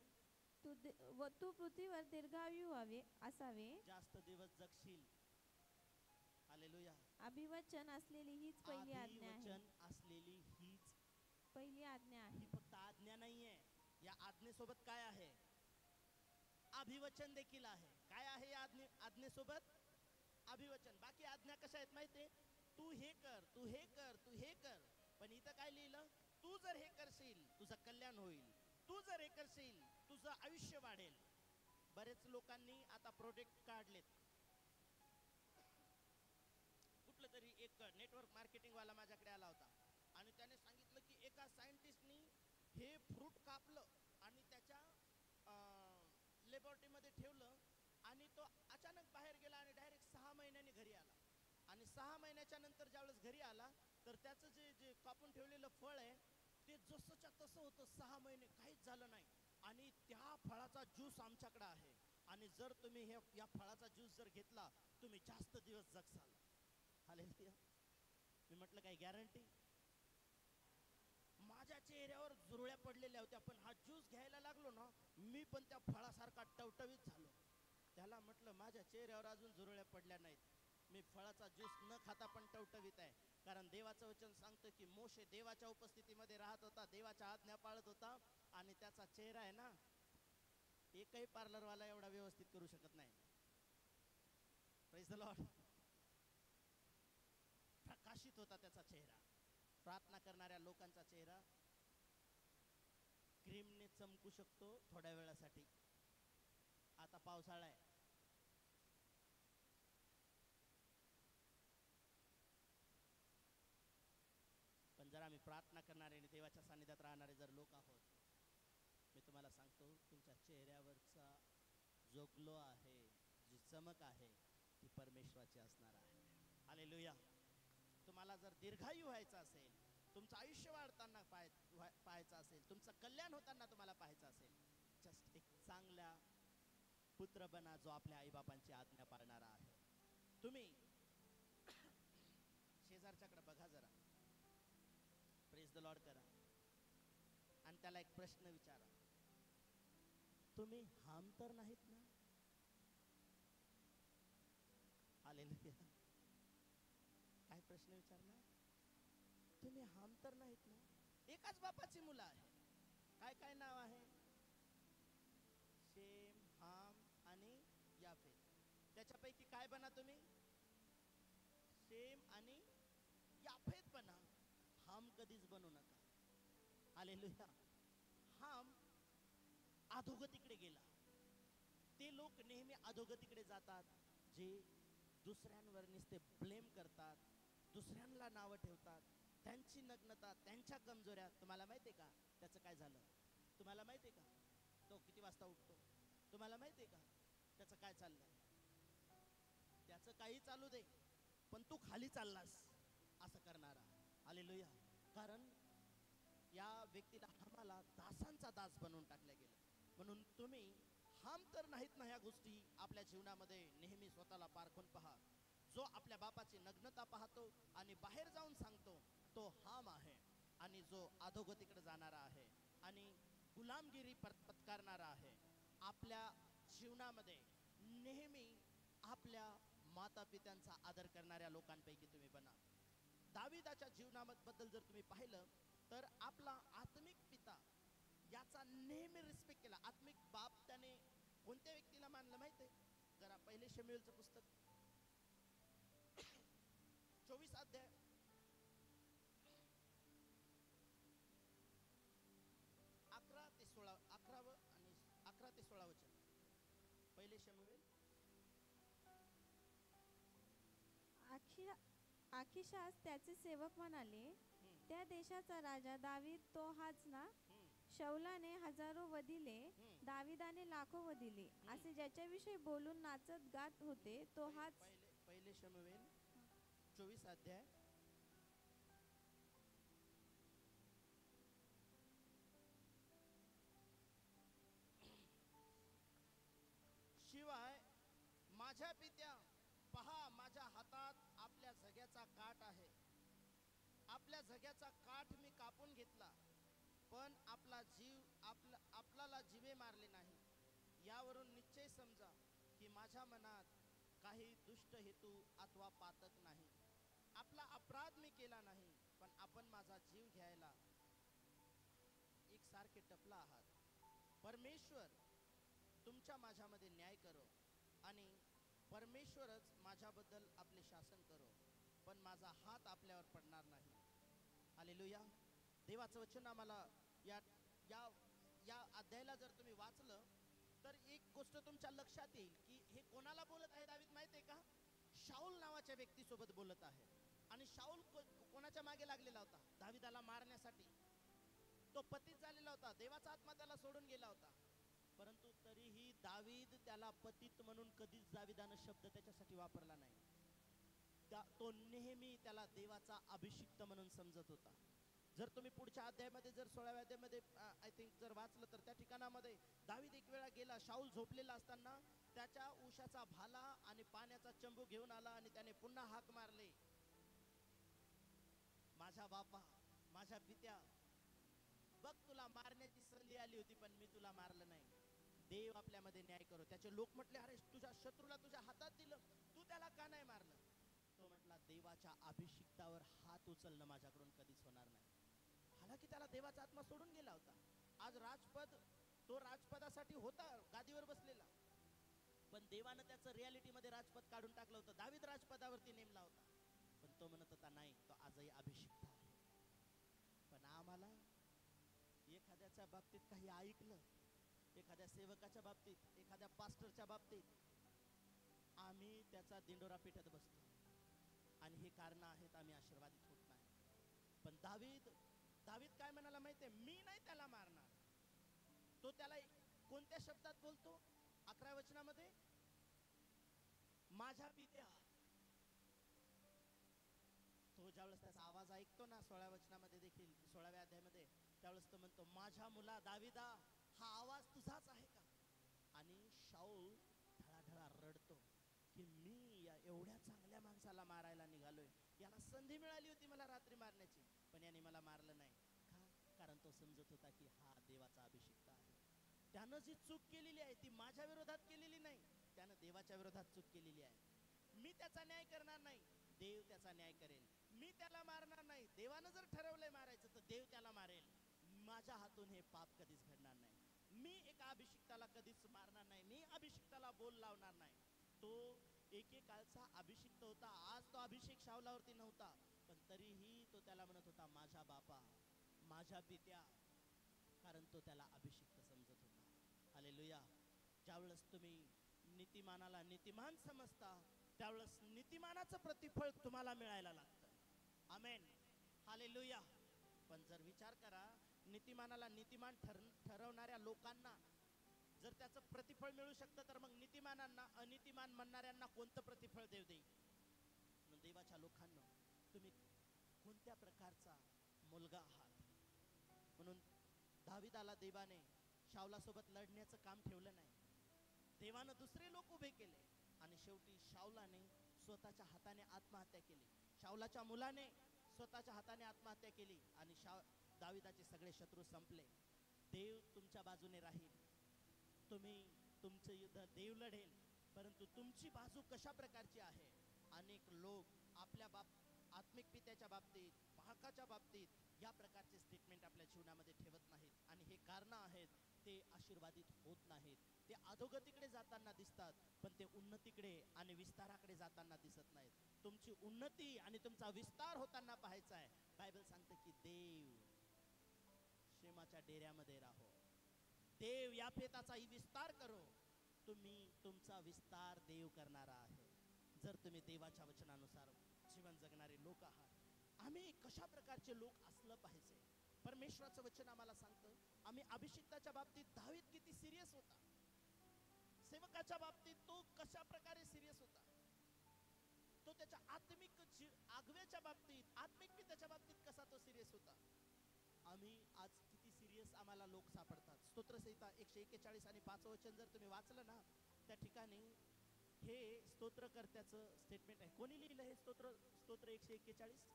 तू पृथ्वीवर दीर्घायु असावे, जास्त दिवस जगशील. हालेलुया. अभिवचन असलेली हीच पहिली आज्ञा आहे. अभिवचन असलेली हीच पहिली आज्ञा आहे. ही फक्त आज्ञा नाहीये. या आज्ञेसोबत काय आहे? अभिवचन देखील आहे. काय आहे या आज्ञेसोबत? अभिवचन. बाकी आज्ञा कशा आहेत माहितीये? तू हे कर, तू हे कर, तू हे कर. पण इथं काय लिहिलं? तू जर हे करशील तुझं कल्याण होईल, तू जर हे करशील तुझं आयुष्य वाढेल. बरेच लोकांनी आता प्रोजेक्ट काढलेत. कुठलं तरी एक नेटवर्क मार्केटिंग वाला माझ्याकडे आला होता आणि त्याने सांगितलं की एका सायंटिस्टनी हे फ्रूट कापलं आणि त्याच्या लॅबोरेटरीमध्ये ठेवलं आणि तो अचानक बाहेर गेला आणि डायरेक्ट 6 महिन्यांनी घरी आला. आणि 6 महिन्याच्या नंतर ज्यावेळेस घरी आला तर त्याचं जे कापून ठेवलेलं फळ आहे ते जसंच्या तसं होतं. 6 महिने काहीच झालं नाही. आणि त्या फळाचा ज्यूस आमच्याकडे आहे, आणि जर तुम्ही या फळाचा ज्यूस जर घेतला तुम्ही जास्त दिवस जगसाल. हालेलुया. मी म्हटलं काय गॅरंटी? माझ्या चेहऱ्यावर जुरळ्या पडलेल्या होत्या, पण हा ज्यूस घ्यायला लागलो ना, मी पण त्या फळासारखा टवटवीत झालो. त्याला म्हटलं माझ्या चेहऱ्यावर अजून जुरळ्या पडल्या नाहीत, मी फळाचा ज्यूस न खाता पण टवटवीत आहे. कारण देवाचं वचन सांगतं की मोशे देवाच्या उपस्थितीमध्ये राहत होता, देवाच्या आज्ञा पाळत होता, आणि त्याचा चेहरा आहे ना, एकही पार्लरवाला एवढा व्यवस्थित करू शकत नाही. Praise the Lord. प्रकाशित होता त्याचा चेहरा. प्रार्थना करणाऱ्या लोकांचा चेहरा क्रीमने चमकू शकतो थोड्या वेळासाठी. आता पावसाळा आहे, पण जर आम्ही प्रार्थना करणारे आणि देवाच्या सानिध्यात राहणारे जर लोक आहोत, मी तुम्हाला सांगतो तुमच्या चेहऱ्यावरचा जो ग्लो आहे, जी चमक आहे, ती परमेश्वराची असणार आहे. हालेलुया. तुम्हाला जर दीर्घायू व्हायचा असेल, तुमचं आयुष्य वाढताना पाहायचं असेल, तुमचं कल्याण होताना तुम्हाला पाहायचं असेल, जस्ट एक चांगला पुत्र बना जो आपल्या आईबापांची आज्ञा पाळणारा आहे. तुम्ही शेजारच्याकडे बघा जरा, प्रेज द लॉर्ड करा, आणि त्याला एक प्रश्न विचारा, तुम्ही हाम तर नाहीत ना? हालेलुया. काय प्रश्न विचारला? तुम्ही हाम तर नाहीत ना? एकाच बापाची मुलं आहे. काय काय नाव आहे? शेम, हाम आणि याफेत. त्याच्यापैकी काय बना तुम्ही? शेम आणि याफेत बना, हाम कधीच बनू नका. हालेलुया. हाम अधोगतीकडे गेला. ते लोक नेहमी अधोगतीकडे जातात जे दुसऱ्यांवर नुसते ब्लेम करतात, दुसऱ्यांना नावं ठेवतात, त्यांची नग्नता, त्यांच्या कमजोऱ्या. तुम्हाला माहितीये का त्याचं काय झालं? तुम्हाला माहितीये का तो किती वाजता उठतो? तुम्हाला माहितीये का त्याचं काय चाललंय? त्याचं काही चालू दे, पण तू खाली चाललास असं करणारा. हालेलुया. कारण या व्यक्तीला हामाला दासांचा दास बनवून टाकलं गेलं. म्हणून तुम्ही हाम तर नाहीत ना, ह्या गोष्टी आपल्या जीवनामध्ये नेहमी स्वतःला पारखून पहा. जो आपल्या बापाची नग्नता पाहतो आणि बाहेर जाऊन सांगतो तो हाम आहे, आणि जो अधोगतीकडे जाणारा आहे आणि गुलामगिरी पत्करणारा आहे. आपल्या जीवनामध्ये नेहमी आपल्या माता पित्यांचा आदर करणाऱ्या लोकांपैकी तुम्ही बना. दाविदाच्या जीवनाबद्दल जर तुम्ही पाहिलं तर आपला आत्मिक पिता याचा नेहमी रिस्पेक्ट केला. आत्मिक बाप त्याने कोणत्या व्यक्तीला मानलं माहितीये? जरा पहिले शमूएलचं पुस्तक 24 अध्याय 11 ते 16, 11 ते 16 वचन. पहिले शमूएल. आखिशास त्याचे सेवक म्हणाले, त्या देशाचा राजा दावीद तो हाच ना? शौलाने हजारो वधिले, दाविदाने लाखो वधिले, असे ज्याच्याविषयी बोलून नाचत गात होते तो हाच. पहिले शमूएल 24 अध्याय 'शिवाय माझ्या पित्या, पहा माझ्या हातात आपल्या झग्याचा काठ आहे. आपल्या झग्याचा काठ मी कापून घेतला, पण आपल्याला जीवे मारले नाही. यावरून निश्चय समजा की माझ्या मनात काही दुष्ट हेतू अथवा पातक नाही. आपला अपराध मी केला नाही, पण आपण माझा जीव घ्यायला एकसारखे टपला आहात. परमेश्वर तुमच्या माझ्यामध्ये न्याय करो, आणि परमेश्वरच माझ्याबद्दल आपले शासन करो, पण माझा हात आपल्यावर पडणार नाही. हालेलुया. देवाचं वचन आम्हाला या अध्यायाला जर तुम्ही वाचलं तर एक गोष्ट तुमच्या लक्षात येईल की हे कोणाला बोलत आहे दावीद माहितीये का? शाऊल नावाच्या व्यक्तीसोबत बोलत आहे. आणि शाऊल कोणाच्या मागे लागलेला होता? दावीदाला मारण्यासाठी. तो पतित झालेला होता, देवाचा आत्मा त्याला सोडून गेला होता, परंतु तरीही दावीद त्याला पतित म्हणून कधीच दावीदानं शब्द त्याच्यासाठी वापरला नाही. तो नेहमी त्याला देवाचा अभिषिक्त म्हणून समजत होता. जर तुम्ही पुढच्या अध्यायामध्ये जर 16व्या अध्यायामध्ये आय थिंक जर वाचलं तर त्या ठिकाणामध्ये दावीद एक वेळा गेला, शाऊल झोपलेला असताना त्याच्या उशाचा भाला आणि पाण्याचा चंबू घेऊन आला आणि त्याने पुन्हा हाक मारले, माझ्या बापा, माझ्या पित्या, बघ तुला मारण्याची संधी आली होती पण मी तुला मारलं नाही. देव आपल्यामध्ये न्याय करो. त्याचे लोक म्हटले, अरे तुझ्या शत्रूला तुझ्या हातात दिलं, तू त्याला का नाही मारलं? तो म्हटला, देवाच्या अभिषिक्तावर हात उचलणं माझ्याकडून कधीच होणार नाही. हालाकी त्याला देवाचा आत्मा सोडून गेला होता. आज राजपद, तो राजपदासाठी होता गादीवर बसलेला, पण देवानं त्याचं रियालिटीमध्ये राजपद काढून टाकलं होतं. दावीद राजपदावरती नेमला होता, पण तो म्हणत होता नाही, तो आजही अभिषिक्त आहे. पण आम्हाला एखाद्याच्या बाबतीत काही ऐकलं, एखाद्या सेवकाच्या बाबतीत, एखाद्या पास्टरच्या बाबतीत, आम्ही त्याचा दिंडोरा पिटत बसतो आणि हे कारण आहेत आम्ही आशीर्वादित होत नाही. पण दावीद काय म्हणाला माहितीये, मी नाही त्याला मारणार. तो त्याला कोणत्या शब्दात बोलतो? 11व्या वचनामध्ये, माझ्या पित्या. तो ज्यावेळेस त्याचा आवाज ऐकतो ना 16व्या वचनामध्ये देखील, 16व्या अध्यायामध्ये, त्यावेळेस तो म्हणतो, माझ्या मुला दाविदा, हा आवाज तुझाच आहे का? आणि शाऊल ढळाढळा रडतो की मी या एवढ्या चांगल्या माणसाला मारायला निघालोय, याला संधी मिळाली होती मला रात्री मारण्याची, पण याने मला मारलं नाही. का? कारण तो समजत होता की हा देवाचा अभिषिक्त आहे. त्यानं जी चूक केलेली आहे ती माझ्या विरोधात केलेली नाही, त्यानं देवाच्या विरोधात चूक केलेली आहे. मी त्याचा न्याय करणार नाही, देव त्याचा न्याय करेल. मी त्याला मारणार नाही, देवानं जर ठरवलंय मारायचं तर देव त्याला मारेल. माझ्या हातून हे पाप कधीच घडणार नाही. मी एका अभिषिक्ताला कधीच मारणार नाही, मी अभिषिक्ताला बोल लावणार नाही. तो एकेकाळचा अभिषिक्त होता. आज तो अभिषेक शाऊलावरती नव्हता, पण तरीही तो त्याला म्हणत होता, माझ्या बापा, माझ्या पित्या, कारण तो त्याला अभिषिक्त समजत होता. हालेलुया. ज्यावेळेस तुम्ही नीतिमानाला नीतिमान समजता, त्यावेळेस नीतिमानाचं प्रतिफळ तुम्हाला मिळायला लागतं. आमेन. हालेलुया. पण जर विचार करा, नीतिमानाला नीतिमान ठरवणाऱ्या लोकांना जर त्याचं प्रतिफळ मिळू शकतं, तर मग नीतिमानांना अनितिमान म्हणणाऱ्यांना कोणतं प्रतिफळ देव देईल? म्हणून देवाच्या लोकांना, तुम्ही कोणत्या प्रकारचा मुलगा आहात? म्हणून दाविदाला देवाने शाऊलासोबत लढण्याचं काम ठेवलं नाही. देवानं दुसरे लोक उभे केले आणि शेवटी शाऊलाने स्वतःच्या हाताने आत्महत्या केली. शाऊलाच्या मुलाने स्वतःच्या हाताने आत्महत्या केली आणि दाविदाचे सगळे शत्रू संपले. देव तुमच्या बाजूने राहील. तुम्ही तुमचं युद्ध देव लढेल, परंतु तुमची बाजू कशा प्रकारची आहे? अनेक लोक आपल्या आत्मिक पित्याच्या बाबतीत, वाहकाच्या बाबतीत या प्रकारचे स्टेटमेंट आपल्या जीवनामध्ये ठेवत नाहीत आणि हे कारण आहेत, ते आशीर्वादित होत नाहीत. ते अधोगतीकडे जाताना दिसतात, पण ते उन्नतीकडे आणि विस्ताराकडे जाताना दिसत नाहीत. तुमची उन्नती आणि तुमचा विस्तार होताना पाहायचा आहे. बायबल सांगते की देव शेमाच्या डेऱ्यामध्ये राहो, देव याफेताचाही विस्तार करो. तुम्ही तुमचा विस्तार देव करणारा आहे, जर तुम्ही देवाच्या वचनानुसार जीवन जगणारे लोक आहात. आम्ही कशा प्रकारचे लोक असलं पाहिजे? परमेश्वराचं वचन आम्हाला सांगतं, आम्ही अभिषिक्ताच्या बाबतीत दावीद किती सिरियस होता, सेवकाच्या बाबतीत तो कशा प्रकारे सिरियस होता, तो त्याच्या आत्मिक आगव्याच्या बाबतीत, आत्मिक पित्याच्या बाबतीत कसा तो सिरियस होता. आम्ही आज किती सिरियस आम्हाला लोक सापडतात. स्तोत्रसंहिता 141 आणि 5 वचन जर तुम्ही वाचलं ना, त्या ठिकाणी हे स्तोत्रकर्त्याचं स्टेटमेंट आहे. कोणी लिहिलं हे स्तोत्र? 141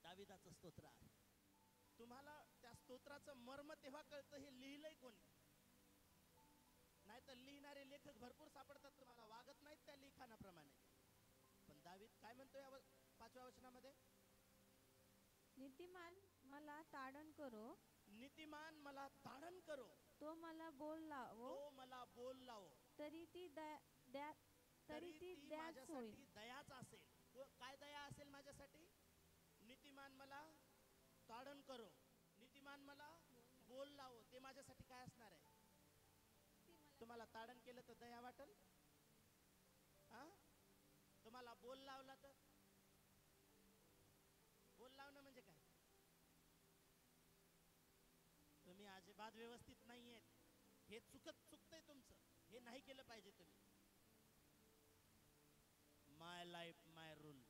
दाविदाचं स्तोत्र आहे. तुम्हाला त्या स्तोत्राचं मर्म तेव्हा कळतं हे लिहिलंय कोणी. नाही तर लिहिणारे लेखक भरपूर सापडतात तुम्हाला, वागत नाहीत त्या लेखनाप्रमाणे. पण दावीद काय म्हणतो या 5व्या वचनामध्ये? नीतिमान मला ताडण करो, नीतिमान मला ताडण करो, तो मला बोल लावो, तो मला बोल लावो, तरी ती द्याच होईल. दयाच असेल. काय दया असेल माझ्यासाठी? नीतिमान मला ताडण करो, नीतिमान मला बोल लावो. ते माझ्यासाठी काय असणार आहे? तुम्हाला ताडण केलं तर दया वाटेल? हा? तुम्हाला बोल लावला तर? बोल लावणं म्हणजे काय? तुम्ही अजिबात व्यवस्थित नाहीयेत, हे चुकतंय तुमचं, हे नाही केलं पाहिजे तुम्ही. माय लाईफ माय रूल.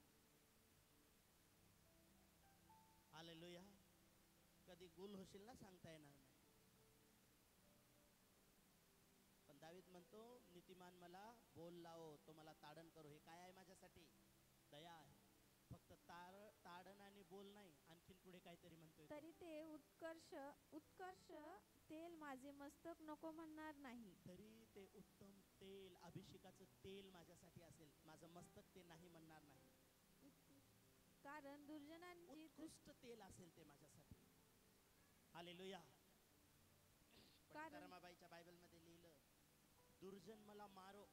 कधी गुल होशील ना सांगता येणार नाही. पण दावीद म्हणतो नीतिमान मला बोल लावो, तो मला ताडण करो. हे काय आहे माझ्यासाठी? दया आहे. फक्त ताडण आणि बोल नाही, आणखीन पुढे काहीतरी म्हणतोय. तरी ते उत्कर्ष उत्कर्ष तेल माझे मस्तक नको म्हणणार नाही. तरी ते उत्तम तेल, अभिषेकाचं तेल माझ्यासाठी असेल, माझं मस्तक ते नाही म्हणणार नाही. कारण दुर्जनांची उत्कृष्ट तेल असेल ते माझ्यासाठी. हालेलुया. रमाबाईच्या बायबल मध्ये लिहिलं, दुर्जन मला मारो,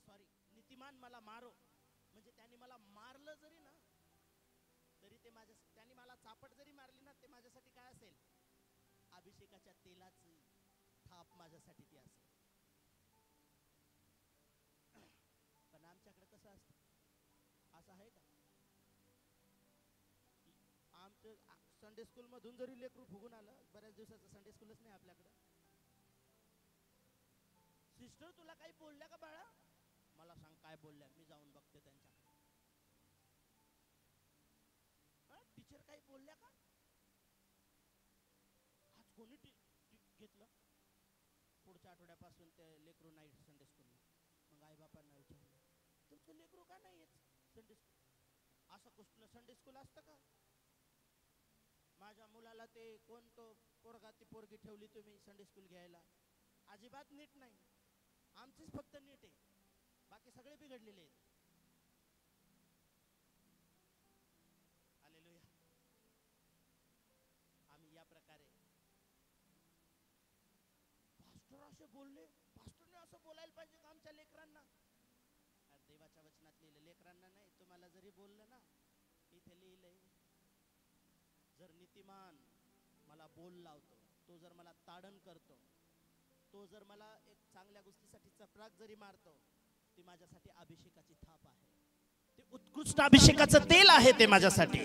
सॉरी नीतिमान मला मारो, म्हणजे त्यांनी मला मारलं जरी ना तरी ते माझ्या, त्यांनी मला चापट जरी मारली ना, ते माझ्यासाठी काय असेल? अभिषेकाच्या तेलाची थाप माझ्यासाठी ती असेल. पण आमच्याकडे कसं असतं? असं आहे का? आमचं संडे स्कूल मधून जरी लेकरू फुगून आलं, बऱ्याच दिवसाचं संडे स्कूलच नाही आपल्याकडे, सिस्टर तुला काही बोलल्या का बाळा? मला सांग काय बोलल्या, मी जाऊन बघते त्यांच्याकडे. टीचर काही बोलल्या का? आज कोणी घेतलं? पुढच्या आठवड्यापासून ते लेकरू नाही संडे स्कूलला. मग आई बापांना विचारलं, तुमचं लेकरू का नाही येत संडे स्कूल? असं कुठलं संडे स्कूल असतं का? माझ्या मुलाला ते कोणतं पोरगा ती पोरगी ठेवली तुम्ही संडे स्कूल घ्यायला? अजिबात नीट नाही. आमचीच फक्त नीट आहे, बाकी सगळे बिघडलेले आहेत. हालेलुया. आम्ही या प्रकारे, पास्टर असे बोलले, पास्टरने असं बोलायला पाहिजे का आमच्या लेकरांना? अरे देवाच्या वचनात लिहिलं, लेकरांना नाही, तुम्हाला जरी बोललं ना, इथे लिहिलंय, जर नीतिमान मला बोल लावतो, तो जर मला ताडण करतो, तो जर मला एक चांगल्या गोष्टीसाठी चपराक जरी मारतो, ती माझ्यासाठी अभिषेकाची थाप आहे, ते उत्कृष्ट अभिषेकाचं तेल आहे ते माझ्यासाठी.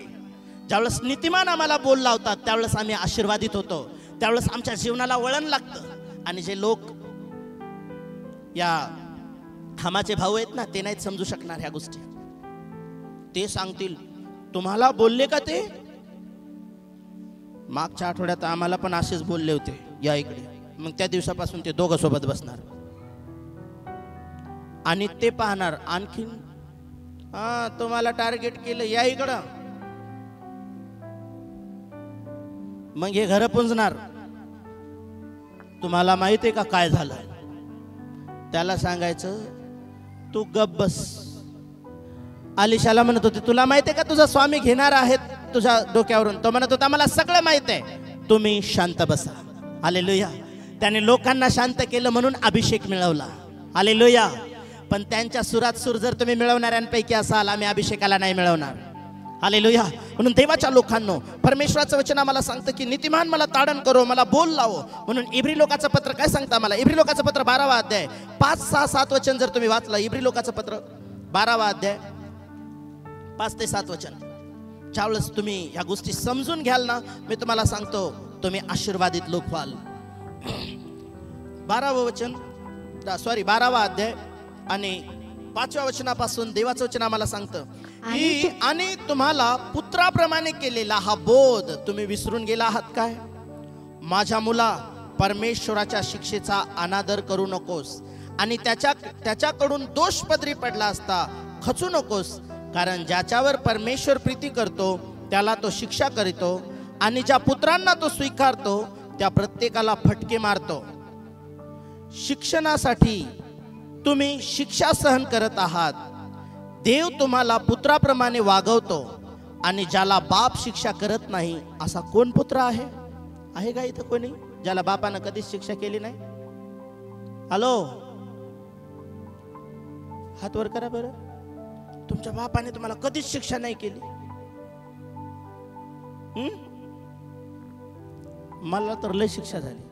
ज्यावेळेस नीतिमान आम्हाला बोल लावतात, त्यावेळेस आम्ही आशीर्वादित होतो, त्यावेळेस आमच्या जीवनाला वळण लागतं. आणि जे लोक या खामाचे भाऊ आहेत ना, ते नाहीत समजू शकणार ह्या गोष्टी. ते सांगतील, तुम्हाला बोलले का ते? मागच्या आठवड्यात आम्हाला पण असेच बोलले होते, या इकडे. मग त्या दिवसापासून ते दोघं सोबत बसणार आणि ते पाहणार आणखीन, तुम्हाला टार्गेट केलं, या इकडं. मग हे घर पुंजणार, तुम्हाला माहिती आहे का काय झालं? त्याला सांगायचं, तू गप्प बस. आलिशाला म्हणत होते, तुला माहिती आहे का तुझा स्वामी घेणार आहेत तुझ्या डोक्यावरून? तो म्हणत होता, मला सगळं माहित आहे, तुम्ही शांत बसा. हालेलुया. त्याने लोकांना शांत केलं म्हणून अभिषेक मिळवला. हालेलुया. पण त्यांच्या सुरात सूर जर तुम्ही मिळवणाऱ्यांपैकी असाल, आम्ही अभिषेकाला नाही मिळवणार. हालेलुया. म्हणून देवाच्या लोकांनो, परमेश्वराचं वचन आम्हाला सांगतं की नीतिमान मला ताडण करो, मला बोल लावो. म्हणून इब्री लोकाचं पत्र काय सांगतं आम्हाला? इब्री लोकाचं पत्र 12वा अध्याय 5, 6, 7 वचन जर तुम्ही वाचलं, इब्री लोकाचं पत्र 12वा अध्याय 5 ते 7 वचन, ज्यावेळेस तुम्ही ह्या गोष्टी समजून घ्याल ना, मी तुम्हाला सांगतो तुम्ही आशीर्वादित लोक व्हाल. 12वा अध्याय आणि 5व्या वचनापासून देवाचं वचन आम्हाला सांगतं की, आणि तुम्हाला पुत्राप्रमाणे केलेला हा बोध तुम्ही विसरून गेला आहात काय? माझ्या मुला, परमेश्वराच्या शिक्षेचा अनादर करू नकोस आणि त्याच्याकडून दोष पदरी पडला असता खचू नकोस. कारण ज्याच्यावर परमेश्वर प्रीती करतो त्याला तो शिक्षा करीतो आणि ज्या पुत्रांना तो स्वीकारतो त्या प्रत्येकाला फटके मारतो. शिक्षणासाठी तुम्ही शिक्षा सहन करत आहात. देव तुम्हाला पुत्राप्रमाणे वागवतो आणि ज्याला बाप शिक्षा करत नाही असा कोण पुत्र आहे? आहे का इथं कोणी ज्याला बापानं कधीच शिक्षा केली नाही? हॅलो, हात वर करा बरं. तुमच्या बापाने तुम्हाला कधीच शिक्षा नाही केली? मला तर लय शिक्षा झाली.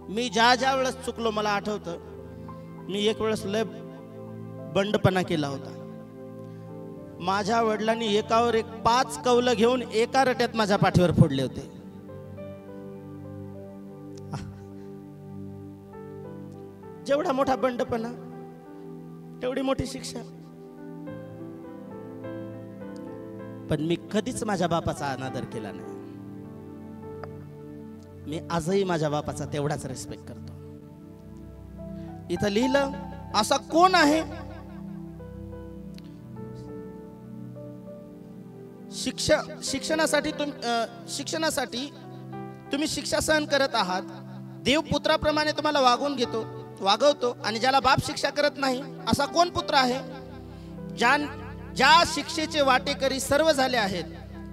मी ज्या वेळेस चुकलो मला आठवतं, मी एक वेळेस लय बंडपणा केला होता. माझ्या वडिलांनी एकावर एक 5 कौलं घेऊन एका रट्यात माझ्या पाठीवर फोडले होते. जेवढा मोठा बंडपणा तेवढी मोठी शिक्षा. पण मी कधीच माझ्या बापाचा अनादर केला नाही. मी आजही माझ्या बापाचा तेवढाच रिस्पेक्ट करतो. इथं लिहिलं असा कोण आहे शिक्षणासाठी तुम्ही शिक्षा सहन करत आहात. देव पुत्राप्रमाणे तुम्हाला वागवतो आणि ज्याला बाप शिक्षा करत नाही असा कोण पुत्र आहे? ज्या शिक्षेचे वाटेकरी सर्व झाले आहेत,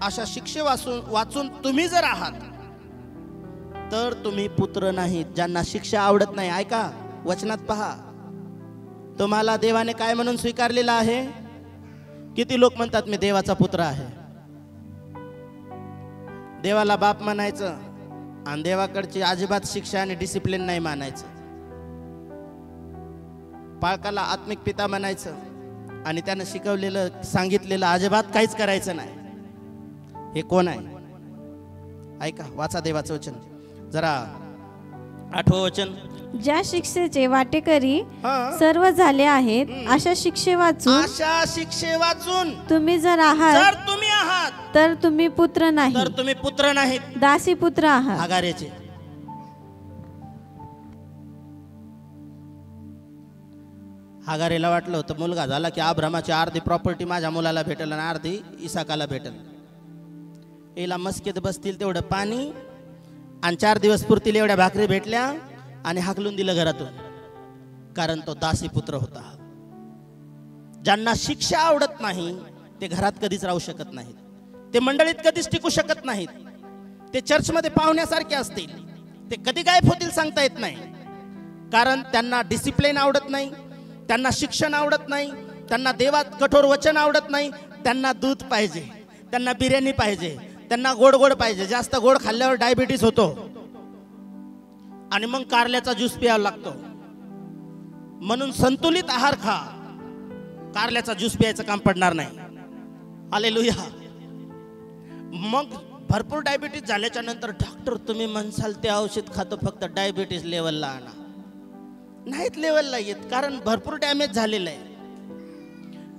अशा शिक्षे वाचून तुम्ही जर आहात तर तुम्ही पुत्र नाहीत. ज्यांना शिक्षा आवडत नाही, ऐका वचनात पहा, तुम्हाला देवाने काय म्हणून स्वीकारलेलं आहे? किती लोक म्हणतात मी देवाचा पुत्र आहे. देवाला बाप म्हणायचं आणि देवाकडची अजिबात शिक्षा आणि डिसिप्लिन नाही मानायचं. पालकाला आत्मिक पिता म्हणायचं आणि त्यानं शिकवलेलं सांगितलेलं अजिबात काहीच करायचं नाही. हे कोण आहे? ऐका, वाचा देवाचं वचन जरा. 8वं वचन, ज्या शिक्षेचे वाटेकरी हा. सर्व झाले आहेत, अशा शिक्षे वाचून तुम्ही जर आहात तर तुम्ही पुत्र नाही, तर तुम्ही पुत्र नाहीत, दासी पुत्र आहात. हागारेचे. हागारेला वाटलं होतं मुलगा झाला की अब्रामाची अर्धी प्रॉपर्टी माझ्या मुलाला भेटेल आणि अर्धी इसाकाला भेटेल. याला मस्केत बसतील तेवढं पाणी आणि 4 दिवस पुरतील एवढ्या भाकरी भेटल्या आणि हाकलून दिलं घरातून, कारण तो दासी पुत्र होता. ज्यांना शिक्षा आवडत नाही ते घरात कधीच राहू शकत नाहीत, ते मंडळीत कधीच टिकू शकत नाहीत, ते चर्चमध्ये पाहुण्यासारखे असतील, ते कधी गायब होतील सांगता येत नाही. कारण त्यांना डिसिप्लिन आवडत नाही, त्यांना शिक्षण आवडत नाही, त्यांना देवात कठोर वचन आवडत नाही. त्यांना दूध पाहिजे, त्यांना बिर्याणी पाहिजे, त्यांना गोड गोड पाहिजे. जास्त गोड खाल्ल्यावर डायबिटीस होतो आणि मग कारल्याचा ज्यूस प्यावा लागतो. म्हणून संतुलित आहार खा, कारल्याचा ज्यूस प्यायचं काम पडणार नाही. हालेलुया. मग भरपूर डायबिटीस झाल्याच्या नंतर डॉक्टर तुम्ही म्हणसाल ते औषध खातो फक्त डायबिटीस लेवलला आणा, नाहीत लेवलला येत, कारण भरपूर डॅमेज झालेलं आहे.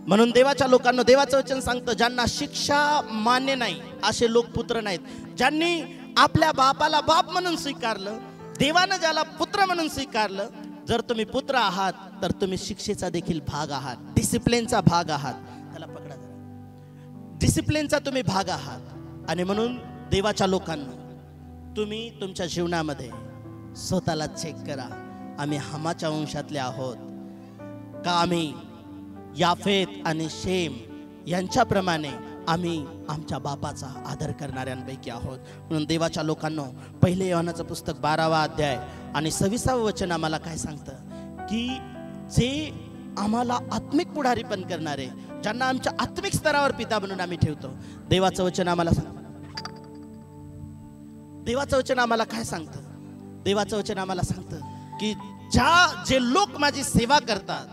म्हणून देवाच्या लोकांना देवाचं वचन सांगतं, ज्यांना शिक्षा मान्य नाही असे लोक पुत्र नाहीत. ज्यांनी आपल्या बापाला बाप म्हणून स्वीकारलं, देवानं ज्याला पुत्र म्हणून स्वीकारलं, जर तुम्ही पुत्र आहात तर तुम्ही शिक्षेचा देखील भाग आहात, डिसिप्लिनचा भाग आहात. त्याला पकडा जरा, डिसिप्लिनचा तुम्ही भाग आहात. आणि म्हणून देवाच्या लोकांना तुम्ही तुमच्या जीवनामध्ये स्वतःला चेक करा, आम्ही हमाच्या वंशातले आहोत का आम्ही याफेत आणि शेम यांच्याप्रमाणे आम्ही आमच्या बापाचा आदर करणाऱ्यांपैकी आहोत. म्हणून देवाच्या लोकांना 1 योहानाचं पुस्तक 12वा अध्याय आणि 26वं वचन आम्हाला काय सांगतं की जे आम्हाला आत्मिक पुढारी पण करणारे, ज्यांना आमच्या आत्मिक स्तरावर पिता म्हणून आम्ही ठेवतो. देवाचं वचन आम्हाला देवाचं वचन आम्हाला काय सांगतं? देवाचं वचन आम्हाला सांगतं की जे लोक माझी सेवा करतात,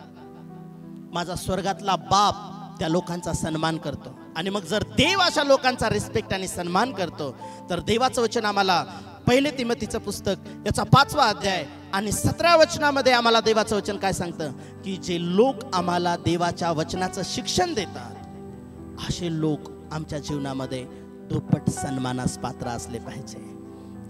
माझा स्वर्गातला बाप त्या लोकांचा सन्मान करतो. आणि मग जर देव अशा लोकांचा रिस्पेक्ट आणि सन्मान करतो, तर देवाचं वचन आम्हाला 1 तिमोथीचं पुस्तक याचा 5वा अध्याय आणि 17व्या वचनामध्ये आम्हाला देवाचं वचन काय सांगतं की जे लोक आम्हाला देवाच्या वचनाचं शिक्षण देतात, असे लोक आमच्या जीवनामध्ये दुप्पट सन्मानास पात्र असले पाहिजे.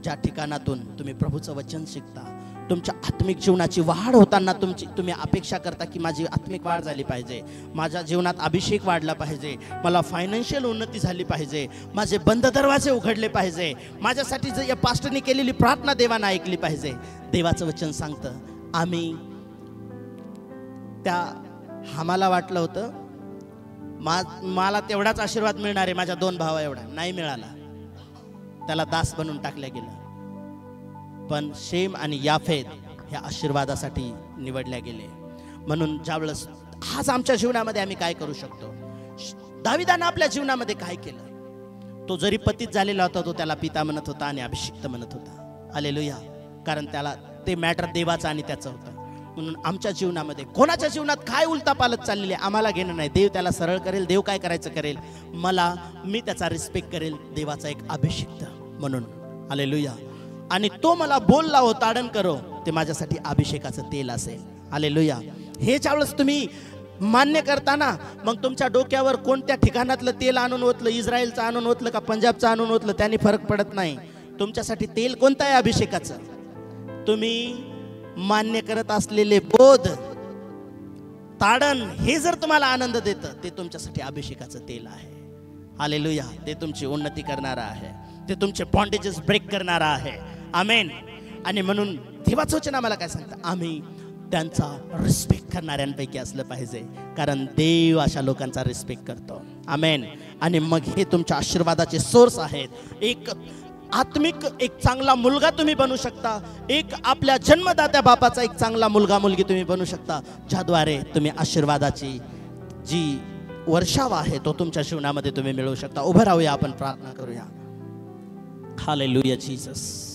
ज्या ठिकाणातून तुम्ही प्रभूचं वचन शिकता, तुमच्या आत्मिक जीवनाची वाढ होताना तुम्ही अपेक्षा करता की माझी आत्मिक वाढ झाली पाहिजे, माझ्या जीवनात अभिषेक वाढला पाहिजे, मला फायनान्शियल उन्नती झाली पाहिजे, माझे बंद दरवाजे उघडले पाहिजे, माझ्यासाठी या पास्टरनी केलेली प्रार्थना देवानं ऐकली पाहिजे. देवाचं वचन सांगतं आम्ही आम्हाला वाटलं होतं मला तेवढाच आशीर्वाद मिळणार आहे माझ्या 2 भावा एवढा, नाही मिळाला, त्याला दास बनवून टाकलं गेलं. पण शेम आणि याफेत ह्या आशीर्वादासाठी निवडल्या गेले. म्हणून ज्यावेळेस आज आमच्या जीवनामध्ये आम्ही काय करू शकतो? दाविदानं आपल्या जीवनामध्ये काय केलं? तो जरी पतित झालेला होता, तो त्याला पिता म्हणत होता आणि अभिषिक्त म्हणत होता. हालेलुया. कारण त्याला ते मॅटर देवाचं आणि त्याचं होतं. म्हणून आमच्या जीवनामध्ये कोणाच्या जीवनात काय उलटा पालत चाललेले आम्हाला घेणं नाही. देव त्याला सरळ करेल, देव काय करायचं करेल, मी त्याचा रिस्पेक्ट करेल देवाचा एक अभिषिक्त म्हणून. हालेलुया. आणि तो मला बोलला हो ताडण करो, ते माझ्यासाठी अभिषेकाचं तेल असेल. हालेलुया. हे ज्यावेळेस तुम्ही मान्य करताना, मग तुमच्या डोक्यावर कोणत्या ठिकाणातलं तेल आणून ओतलं, इस्रायलचं आणून ओतलं का पंजाबचं आणून ओतलं, त्यांनी फरक पडत नाही. तुमच्यासाठी तेल कोणतं आहे अभिषेकाचं? तुम्ही मान्य करत असलेले बोध, ताडण, हे जर तुम्हाला आनंद देतं, ते तुमच्यासाठी अभिषेकाचं तेल आहे. हालेलुया. ते तुमची उन्नती करणारा आहे, ते तुमचे बॉन्डेजेस ब्रेक करणारा आहे. आमेन. आणि म्हणून देवाचं वचन आम्हाला काय सांगतं? आम्ही त्यांचा रिस्पेक्ट करणाऱ्यांपैकी असलं पाहिजे, कारण देव अशा लोकांचा रिस्पेक्ट करतो. आमेन. आणि मग हे तुमच्या आशीर्वादाचे सोर्स आहेत. एक आत्मिक, एक चांगला मुलगा तुम्ही बनू शकता. एक आपल्या जन्मदात्या बापाचा एक चांगला मुलगा मुलगी तुम्ही बनू शकता, ज्याद्वारे तुम्ही आशीर्वादाची जी वर्षाव आहे तो तुमच्या जीवनामध्ये तुम्ही मिळवू शकता. उभं राहूया, आपण प्रार्थना करूया. Hallelujah Jesus.